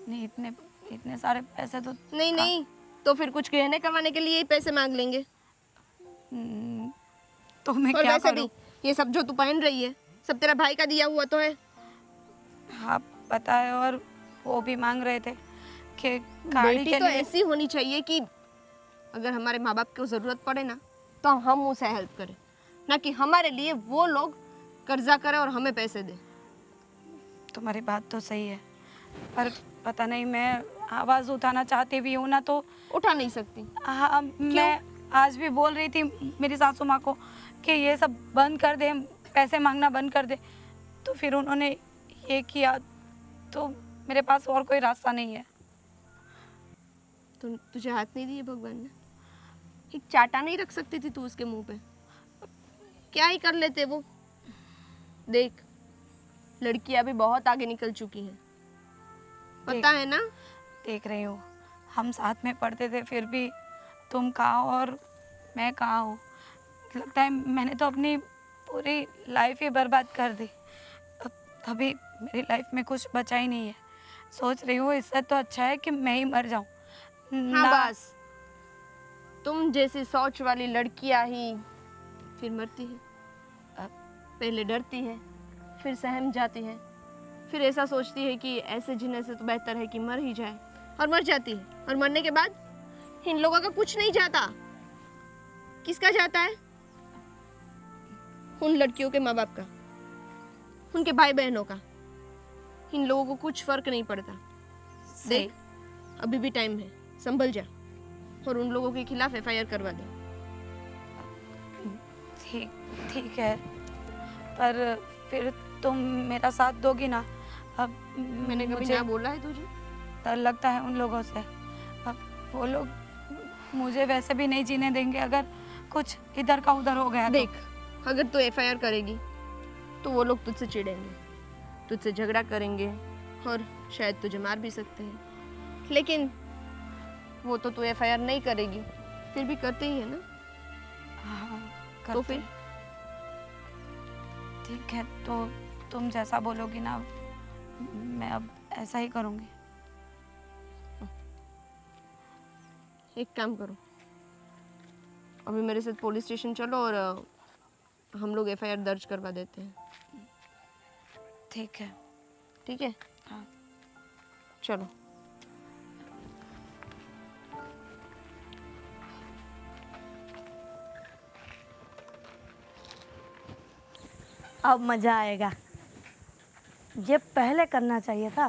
नहीं, इतने सारे पैसे तो नहीं, तो फिर कुछ गहने करवाने के लिए ही पैसे मांग लेंगे। तो मैं और क्या वैसे करूं? भी ये सब जो तू पहन रही है, सब तेरा भाई का दिया हुआ तो है। हाँ पता है, और वो भी मांग रहे थे कि गाड़ी बेटी के तो लिए। ऐसी होनी चाहिए कि अगर हमारे माँ बाप को ज़रूरत पड़े ना तो हम उसे हेल्प करें, ना कि हमारे लिए वो लोग कर्जा करें और हमें पैसे दें। तुम्हारी बात तो सही है, पर पता नहीं, मैं आवाज़ उठाना चाहती भी हूँ ना तो उठा नहीं सकती। हाँ, मैं आज भी बोल रही थी मेरी सासू माँ को कि ये सब बंद कर दे, पैसे मांगना बंद कर दे, तो फिर उन्होंने ये किया, तो मेरे पास और कोई रास्ता नहीं है। तो तुझे हाथ नहीं दिए भगवान ने? एक चाटा नहीं रख सकती थी तू उसके मुंह पे? क्या ही कर लेते वो। देख, लड़कियां भी बहुत आगे निकल चुकी हैं, पता है ना? देख रही हूँ, हम साथ में पढ़ते थे, फिर भी तुम कहाँ और मैं कहाँ हूँ। लगता है मैंने तो अपनी पूरी लाइफ ही बर्बाद कर दी। अभी मेरी लाइफ में कुछ बचा ही नहीं है। सोच रही हूँ इससे तो अच्छा है कि मैं ही मर जाऊँ। हाँ बस, तुम जैसी सोच वाली लड़कियां ही फिर मरती है। पहले डरती है, फिर सहम जाती है, फिर ऐसा सोचती है कि ऐसे जीने से तो बेहतर है कि मर ही जाए, और मर जाती है। और मरने के बाद इन लोगों का कुछ नहीं जाता। किसका जाता है? उन लड़कियों के माँ बाप का, उनके भाई बहनों का। इन लोगों को कुछ फर्क नहीं पड़ता। देख, अभी भी टाइम है, संभल जा और उन लोगों के खिलाफ एफआईआर करवा दे। ठीक ठीक है, पर फिर तुम मेरा साथ दोगी ना? अब मैंने कभी मुझे ना बोला है तुझे? डर लगता है उन लोगों से। अब वो लोग मुझे वैसे भी नहीं जीने देंगे अगर कुछ इधर का उधर हो गया तो। देख, अगर तू एफआईआर करेगी तो वो लोग तुझसे चिढ़ेंगे, तुझसे झगड़ा करेंगे और शायद तुझे मार भी सकते हैं। लेकिन वो तो तू एफआईआर नहीं करेगी, फिर भी करते ही है ना? हाँ, तो करते फिर हैं। ठीक है, तो तुम जैसा बोलोगी ना, मैं अब ऐसा ही करूँगी। एक काम करो, अभी मेरे साथ पुलिस स्टेशन चलो और हम लोग एफआईआर दर्ज करवा देते हैं। ठीक है। ठीक है? हाँ। चलो। अब मज़ा आएगा। ये पहले करना चाहिए था।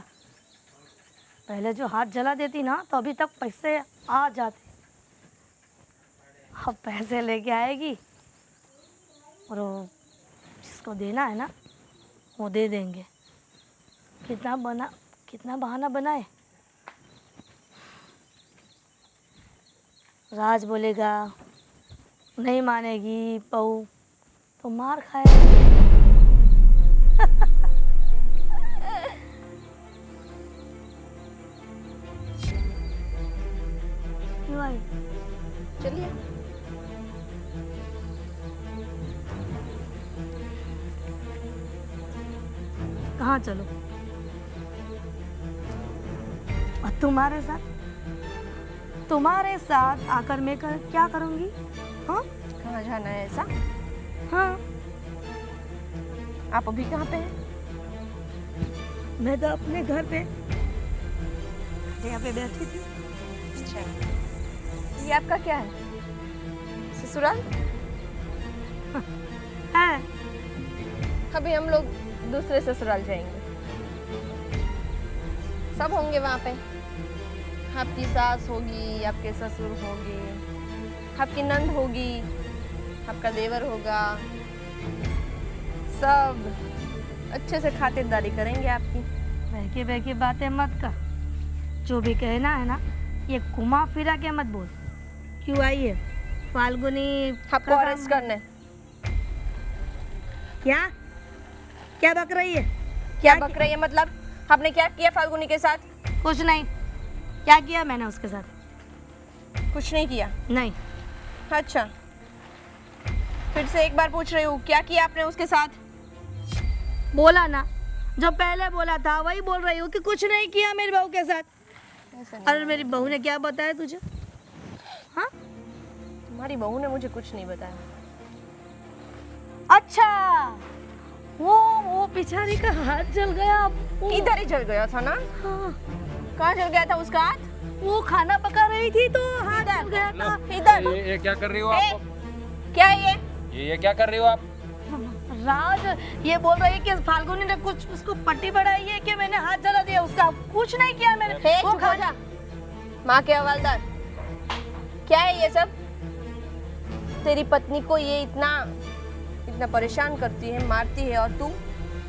पहले जो हाथ जला देती ना तो अभी तक पैसे आ जाते। अब पैसे लेके आएगी और वो जिसको देना है ना वो दे देंगे। कितना बहाना बनाए। राज बोलेगा, नहीं मानेगी बहू तो मार खाएगी। क्यों आई? चलिए। कहाँ चलो? और तुम्हारे साथ आकर मैं क्या करूँगी? हाँ कहाँ जाना है ऐसा? हाँ, आप अभी कहाँ पे हैं? मैं तो अपने घर पे यहाँ पे बैठी थी। अच्छा, ये आपका क्या है? ससुराल? है। अभी हम लोग दूसरे ससुराल जाएंगे। सब होंगे वहाँ पे। आपकी सास होगी, आपके ससुर होंगे, आपकी नंद होगी, आपका देवर होगा। सब अच्छे से खातिरदारी करेंगे आपकी। बहकी बहकी बातें मत कर। जो भी कहना है ना ये घुमा फिरा के मत बोल। क्यों आई है फाल्गुनी? आपको अरेस्ट करना है। क्या क्या बक रही है? क्या बक रही है? मतलब आपने क्या किया फाल्गुनी के साथ? कुछ नहीं। क्या किया मैंने उसके साथ? कुछ नहीं किया। नहीं। अच्छा, फिर से एक बार पूछ रही हूँ, क्या किया आपने उसके साथ? बोला ना, जो पहले बोला था वही बोल रही हूँ कि कुछ नहीं किया मेरी बहू के साथ। ऐसा नहीं। अरे मेरी बहू ने क्या बताया तुझे? हाँ, तुम्हारी बहू ने मुझे कुछ नहीं बताया। अच्छा वो बेचारी का हाथ जल गया। इधर ही जल गया था ना? हाँ, कहाँ जल गया था उसका हाथ? वो खाना पका रही थी तो हाथ जल गया था। इधर। ये क्या कर रही हो ए, आप? क्या है ये क्या कर रही हो आप? राज ये बोल रही है कि फाल्गुनी ने कुछ उसको पट्टी बढ़ाई है कि मैंने हाथ जला दिया उसका। कुछ नहीं किया मैंने। हे, वो चुप हो जा। माँ के हवालदार, क्या है ये सब? तेरी पत्नी को ये इतना परेशान करती है, मारती है, और तू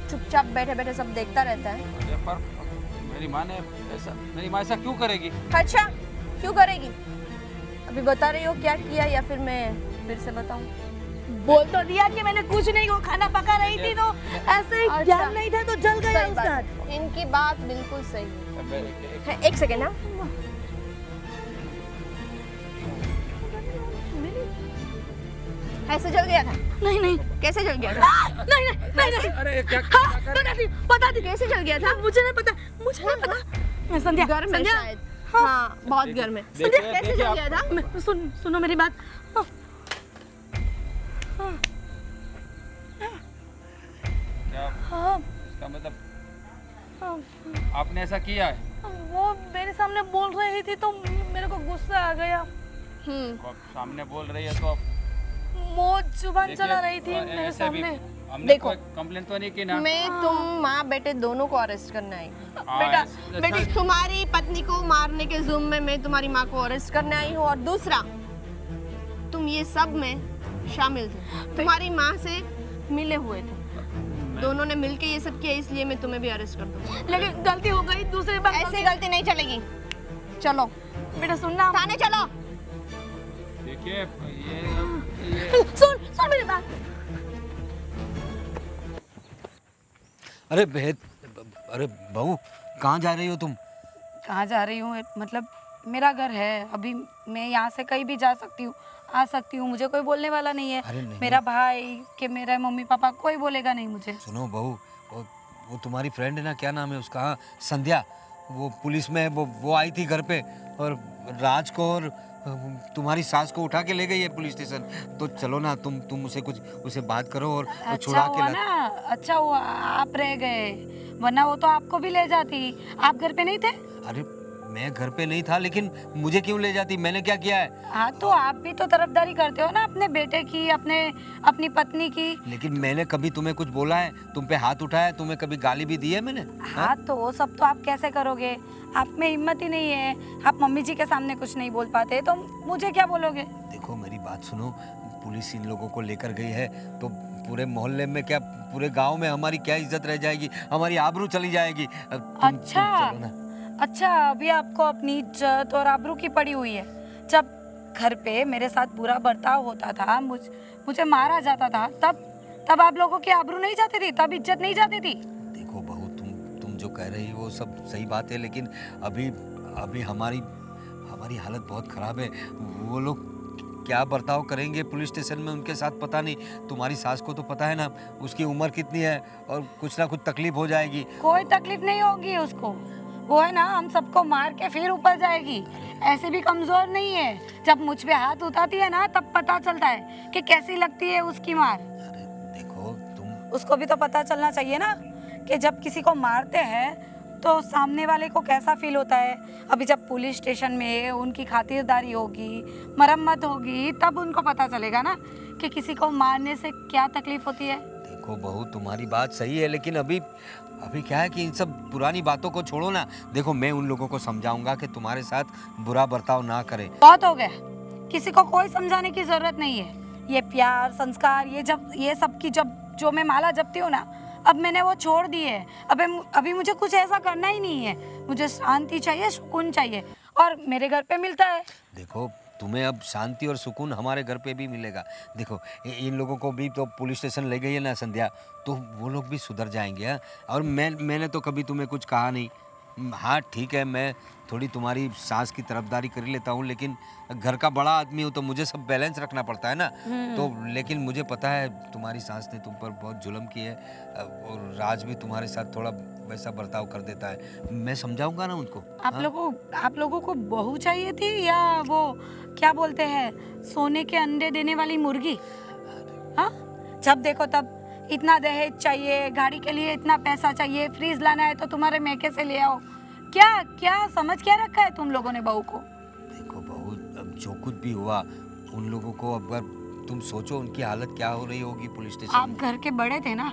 चुपचाप बैठे बैठे सब देखता रहता है। अरे पर मेरी माँ ऐसा क्यों करेगी? अच्छा, क्यों करेगी? अभी बता रही हो क्या किया, या फिर मैं फिर से बताऊं? बोल तो दिया कि मैंने कुछ नहीं, वो खाना पका रही थी तो ऐसे ही अच्छा। ध्यान नहीं था तो जल गया सही उसका हाथ। बात। इनकी बात बिल्कुल सही है। एक सेकेंड ना। ऐसे जल गया था? नहीं नहीं कैसे जल गया था? नहीं नहीं नहीं नहीं। अरे क्या हाँ, बता दी कैसे जल गया था? मुझे नहीं पता। संध्या घर में संध्या, शायद। हाँ, बहुत घर में। संध्या कैसे जल गया था? सुनो मेरी बात। क्या हाँ, इसका मतलब हाँ, आपने ऐसा किया है? वो मेरे सामने बोल रही थी तो मेरे को गुस्सा आ गया। आप सामने बोल रही है तो आप वो जुबान देखिए, चला रही थी और मेरे ऐसे भी सामने। हमने देखो। कोई कंप्लेंट तो नहीं की ना? मैं तुम माँ बेटे दोनों को अरेस्ट करने आई हूँ। बेटा, बेटी, तुम्हारी पत्नी को मारने के जुर्म में मैं तुम्हारी माँ को अरेस्ट करने आई हूँ, और दूसरा, तुम ये सब में शामिल थे, तुम्हारी माँ से मिले हुए थे, दोनों ने मिलके ये सब किया, इसलिए मैं तुम्हें भी अरेस्ट कर दूंगी। लेकिन गलती हो गई, दूसरी बार ऐसी गलती नहीं चलेगी। चलो बेटा सुनना। थाने चलो। देखिए ये सुन मेरी बात। अरे अरे बहू, कहाँ जा रही हो तुम? कहाँ जा रही हूँ? मतलब मेरा घर है, अभी मैं यहाँ से कहीं भी जा सकती हूँ, आ सकती हूँ, मुझे कोई बोलने वाला नहीं है। अरे नहीं। मेरा भाई कि मेरा मम्मी पापा कोई बोलेगा नहीं मुझे। सुनो बहू, वो तुम्हारी फ्रेंड है ना, क्या नाम है उसका? हाँ, संध्या, वो पुलिस में है, वो आई थी घर पे, और राज को और तुम्हारी सास को उठा के ले गई है पुलिस स्टेशन। तो चलो ना, तुम उसे बात करो और अच्छा छुड़ा के हुआ ला। ना, अच्छा हुआ आप रह गए, वरना वो तो आपको भी ले जाती। आप घर पे नहीं थे? अरे मैं घर पे नहीं था, लेकिन मुझे क्यों ले जाती? मैंने क्या किया है? हाँ तो आप भी तो तरफदारी करते हो ना अपने बेटे की, अपनी पत्नी की। लेकिन मैंने कभी तुम्हें कुछ बोला है? तुम पे हाथ उठाया है? तुम्हें कभी गाली भी दी है मैंने? हाँ तो वो सब तो आप कैसे करोगे? आप में हिम्मत ही नहीं है, आप मम्मी जी के सामने कुछ नहीं बोल पाते, तो मुझे क्या बोलोगे? देखो मेरी बात सुनो, पुलिस इन लोगों को लेकर गई है तो पूरे मोहल्ले में, क्या पूरे गांव में हमारी क्या इज्जत रह जाएगी? हमारी आबरू चली जाएगी। तुम चलो ना। अच्छा, अभी आपको अपनी इज्जत और आबरू की पड़ी हुई है। जब घर पे मेरे साथ बुरा बर्ताव होता था, मुझे मारा जाता था, तब आप लोगों की आबरू नहीं जाती थी, तब इज्जत नहीं जाती थी। देखो बहू, तुम जो कह रही हो वो सब सही बात है, लेकिन अभी हमारी हालत बहुत खराब है। वो लोग क्या बर्ताव करेंगे पुलिस स्टेशन में उनके साथ पता नहीं। तुम्हारी सास को तो पता है ना उसकी उम्र कितनी है, और कुछ ना कुछ तकलीफ हो जाएगी। कोई तकलीफ नहीं होगी उसको, वो है ना हम सबको मार के फिर ऊपर जाएगी। ऐसे भी कमजोर नहीं है, जब मुझ पे हाथ उठाती है ना तब पता चलता है कि कैसी लगती है उसकी मार। अरे देखो तुम, उसको भी तो पता चलना चाहिए ना कि जब किसी को मारते हैं तो सामने वाले को कैसा फील होता है। अभी जब पुलिस स्टेशन में उनकी खातिरदारी होगी, मरम्मत होगी, तब उनको पता चलेगा ना कि किसी को मारने से क्या तकलीफ होती है। देखो बहू, तुम्हारी बात सही है, लेकिन अभी क्या है कि इन सब पुरानी बातों को छोड़ो ना। देखो मैं उन लोगों को समझाऊंगा कि तुम्हारे साथ बुरा बर्ताव ना करें। बहुत हो गया, किसी को कोई समझाने की जरूरत नहीं है। ये प्यार संस्कार ये सब की जब जो मैं माला जपती हूँ ना, अब मैंने वो छोड़ दी है। अभी मुझे कुछ ऐसा करना ही नहीं है। मुझे शांति चाहिए, सुकून चाहिए, और मेरे घर पे मिलता है। देखो तुम्हें अब शांति और सुकून हमारे घर पे भी मिलेगा। देखो इन लोगों को भी तो पुलिस स्टेशन ले गई है ना संध्या, तो वो लोग भी सुधर जाएंगे। हाँ, और मैंने तो कभी तुम्हें कुछ कहा नहीं। हाँ ठीक है, मैं थोड़ी तुम्हारी सास की तरफदारी कर लेता हूँ, लेकिन घर का बड़ा आदमी हूँ तो मुझे सब बैलेंस रखना पड़ता है ना। तो लेकिन मुझे पता है तुम्हारी सास ने तुम पर बहुत जुल्म की है, और राज भी तुम्हारे साथ थोड़ा वैसा बर्ताव कर देता है। मैं समझाऊंगा ना उनको। आप लोगों को बहू चाहिए थी, या वो क्या बोलते हैं सोने के अंडे देने वाली मुर्गी? हाँ, जब देखो तब इतना दहेज चाहिए, गाड़ी के लिए इतना पैसा चाहिए, फ्रीज लाना है तो तुम्हारे मैके से ले आओ। क्या क्या समझ क्या रखा है तुम लोगों ने बहू को? देखो बहू, अब जो कुछ भी हुआ उन लोगों को, अगर तुम सोचो उनकी हालत क्या हो रही होगी पुलिस स्टेशन आप में। घर के बड़े थे ना,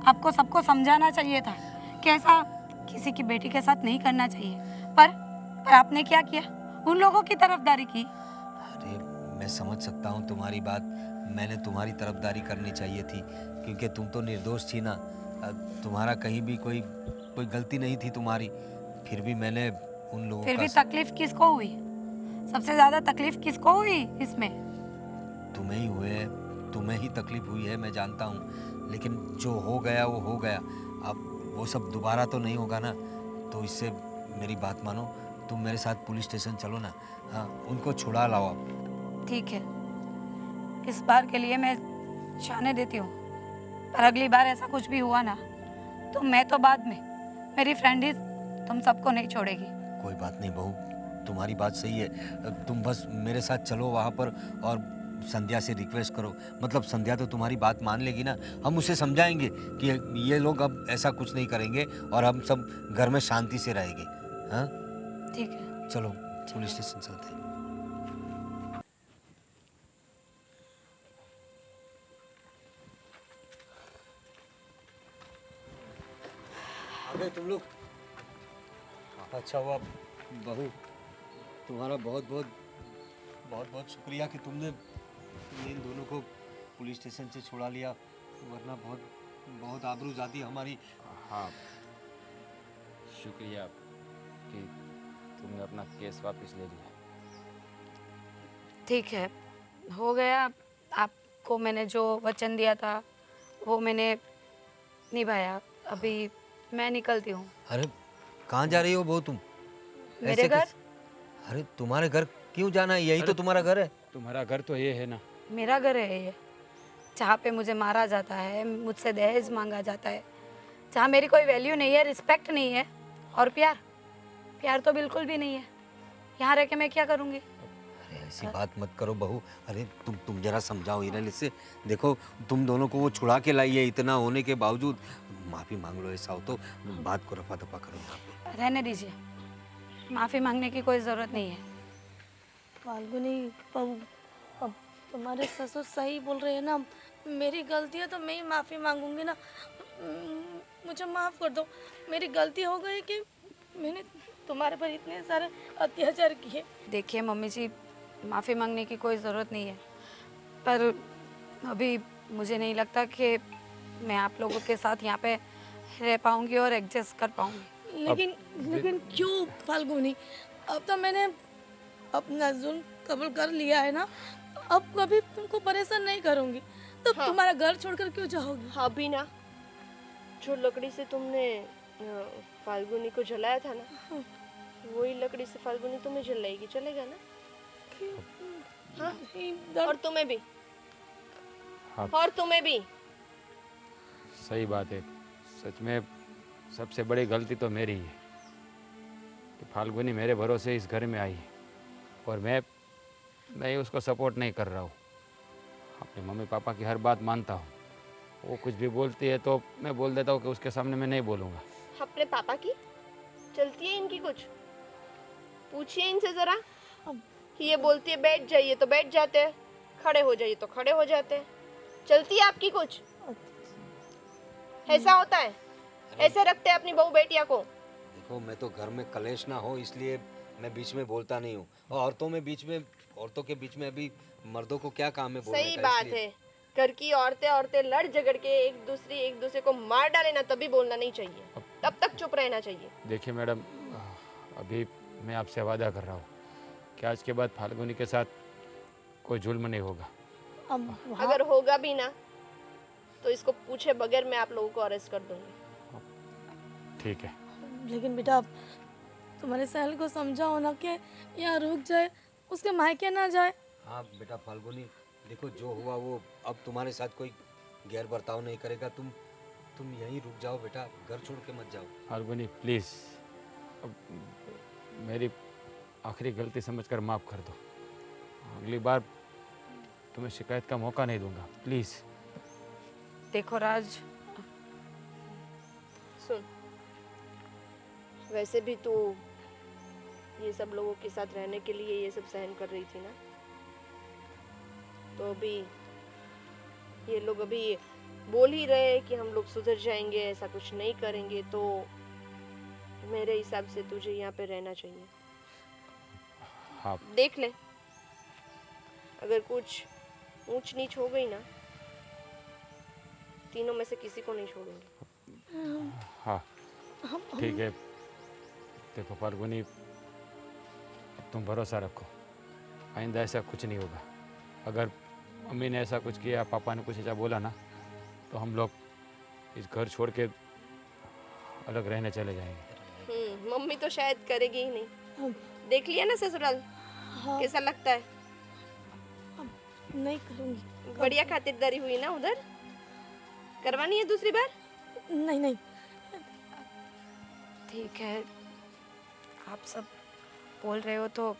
आपको सबको समझाना चाहिए था कि ऐसा किसी की बेटी के साथ नहीं करना चाहिए। पर आपने क्या किया? उन लोगों की तरफदारी की। अरे मैं समझ सकता हूँ तुम्हारी बात, मैंने तुम्हारी तरफदारी करनी चाहिए थी क्योंकि तुम तो निर्दोष थी ना। तुम्हारा कहीं भी कोई कोई गलती नहीं थी तुम्हारी, फिर भी मैंने उन लोगों फिर का भी तकलीफ किसको हुई? सबसे ज्यादा तकलीफ किसको हुई इसमें? तुम्हें ही हुए है, तुम्हें ही तकलीफ हुई है, मैं जानता हूँ, लेकिन जो हो गया वो हो गया। अब वो सब दोबारा तो नहीं होगा ना, तो इससे मेरी बात मानो, तुम मेरे साथ पुलिस स्टेशन चलो ना। हाँ, उनको छुड़ा लाओ आप। ठीक है, इस बार के लिए मैं जाने देती हूँ, पर अगली बार ऐसा कुछ भी हुआ ना तो मैं तो बाद में, मेरी फ्रेंड ही तुम सबको नहीं छोड़ेगी। कोई बात नहीं बहू, तुम्हारी बात सही है, तुम बस मेरे साथ चलो वहाँ पर और संध्या से रिक्वेस्ट करो। मतलब संध्या तो तुम्हारी बात मान लेगी ना, हम उसे समझाएंगे कि ये लोग अब ऐसा कुछ नहीं करेंगे और हम सब घर में शांति से रहेंगे। हाँ ठीक है। चलो पुलिस स्टेशन चलते हैं। आ गए तुम लोग? अच्छा हुआ बहू, तुम्हारा बहुत बहुत शुक्रिया कि तुमने इन दोनों को पुलिस स्टेशन से छुड़ा लिया, वरना बहुत आबरू जाती हमारी। हाँ, शुक्रिया कि तुमने अपना केस वापस ले लिया। ठीक है, हो गया। आपको मैंने जो वचन दिया था वो मैंने निभाया। अभी मैं निकलती हूँ। अरे कहाँ जा रही हो बहू तुम? मेरे ऐसे घर? अरे तुम्हारे घर क्यों जाना है? यही तो तुम्हारा घर है। तुम्हारा घर तो ये है ना। मेरा घर है ये, जहाँ पे मुझे मारा जाता है, मुझसे दहेज मांगा जाता है, जहाँ मेरी कोई वैल्यू नहीं है, रिस्पेक्ट नहीं है, और प्यार तो बिल्कुल भी नहीं है। यहाँ रह के मैं क्या करूँगी? अरे ऐसी बात मत करो बहू। अरे तुम जरा समझाओ हिरल इसे। देखो तुम दोनों को वो छुड़ा के लाई है, इतना होने के बावजूद माफी मांग लो। ऐसा हो तो बात को रफा दफा करो यहाँ पे। रहने दीजिए, माफ़ी मांगने की कोई ज़रूरत नहीं है। फाल्गुनी बहू, अब तुम्हारे ससुर सही बोल रहे हैं ना, मेरी गलती है तो मैं ही माफ़ी मांगूंगी ना। मुझे माफ़ कर दो, मेरी गलती हो गई कि मैंने तुम्हारे पर इतने सारे अत्याचार किए। देखिए मम्मी जी, माफ़ी मांगने की कोई ज़रूरत नहीं है, पर अभी मुझे नहीं लगता कि मैं आप लोगों के साथ यहाँ पे रह पाऊँगी और एडजस्ट कर पाऊँगी। लेकिन क्यों फाल्गुनी? अब तो मैंने अपना जुल्म कबूल कर लिया है ना, अब कभी तुमको परेशान नहीं करूंगी। तो हाँ। तुम्हारा घर छोड़कर क्यों जाओगी? हाँ भी ना, जो लकड़ी से तुमने फाल्गुनी को जलाया था ना, वही लकड़ी से फाल्गुनी तुम्हें जलाएगी, चलेगा ना? हाँ? और तुम्हें भी, हाँ, और तुम्हें भी। सही बात है। सच में सबसे बड़ी गलती तो मेरी ही है कि फाल्गुनी मेरे भरोसे इस घर में आई है और मैं उसको सपोर्ट नहीं कर रहा हूँ। अपने मम्मी पापा की हर बात मानता हूँ, वो कुछ भी बोलती है तो मैं बोल देता हूँ कि उसके सामने मैं नहीं बोलूँगा। अपने पापा की चलती है इनकी कुछ? पूछिए इनसे जरा कि ये बोलती है बैठ जाइए तो बैठ जाते हैं, खड़े हो जाइए तो खड़े हो जाते हैं। चलती है आपकी कुछ? ऐसा होता है? ऐसे रखते हैं अपनी बहू बेटिया को? देखो मैं तो घर में कलेश ना हो इसलिए मैं बीच में बोलता नहीं हूँ। और औरतों के बीच में अभी मर्दों को क्या काम है बोलने सही का, बात इसलिए। है। घर की औरतें लड़ झगड़ के एक दूसरे को मार डाले ना, तभी बोलना नहीं चाहिए, तब तक चुप रहना चाहिए। देखिए मैडम, अभी मैं आपसे वादा कर रहा हूँ कि आज के बाद फाल्गुनी के साथ कोई जुल्म नहीं होगा। अब अगर होगा भी ना तो इसको पूछे बगैर मैं आप लोगों को अरेस्ट कर दूंगी। ठीक है। लेकिन बेटा, अब तुम्हारे सहेली को समझाओ ना कि यहाँ रुक जाए, उसके मायके ना जाए। हाँ बेटा फाल्गुनी, देखो जो हुआ वो अब तुम्हारे साथ कोई गैर बर्ताव नहीं करेगा। तुम यहीं रुक जाओ बेटा, घर छोड़ के मत जाओ। फाल्गुनी प्लीज़, अब मेरी आखिरी गलती समझकर माफ़ कर दो। अगली बार तुम्हें शिकायत का मौका नहीं दूंगा, प्लीज़। देखो राज, सुन, वैसे भी तू ये सब लोगों के साथ रहने के लिए ये सब सहन कर रही थी ना, तो अभी ये लोग अभी बोल ही रहे हैं कि हम लोग सुधर जाएंगे, ऐसा कुछ नहीं करेंगे, तो मेरे हिसाब से तुझे यहाँ पे रहना चाहिए। हाँ देख ले, अगर कुछ ऊंच नीच हो गई ना, तीनों में से किसी को नहीं छोड़ूंगी। हाँ ठीक है। देखो फाल्गुनी, अब तुम भरोसा रखो, आइंदा ऐसा कुछ नहीं होगा। अगर मम्मी ने ऐसा कुछ किया, पापा ने कुछ ऐसा बोला ना, तो हम लोग इस घर छोड़ के अलग रहने चले जाएंगे। मम्मी तो शायद करेगी ही नहीं। देख लिया ना ससुराल, कैसा लगता है? नहीं करूँगी। बढ़िया खातिरदारी हुई ना उधर, करवानी है दूसरी बार? नहीं नहीं, ठीक है, आप सब बोल रहे हो तो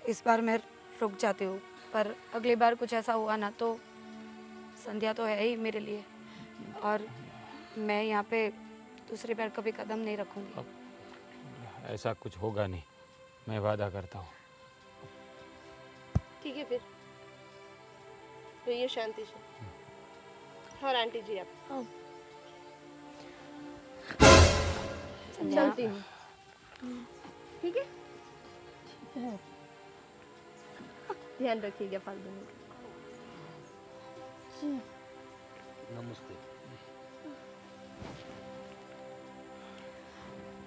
इस बार मैं रुक जाती हूँ, पर अगली बार कुछ ऐसा हुआ ना तो संध्या तो है ही मेरे लिए, और मैं यहाँ पे दूसरी बार कभी कदम नहीं रखूँगी। ऐसा कुछ होगा नहीं, मैं वादा करता हूँ। ठीक है, फिर रहिए शांति से। और आंटी जी आप? संध्या, चलती हूँ, ठीक है? ध्यान रखिएगा फाल्गुनी। नमस्ते।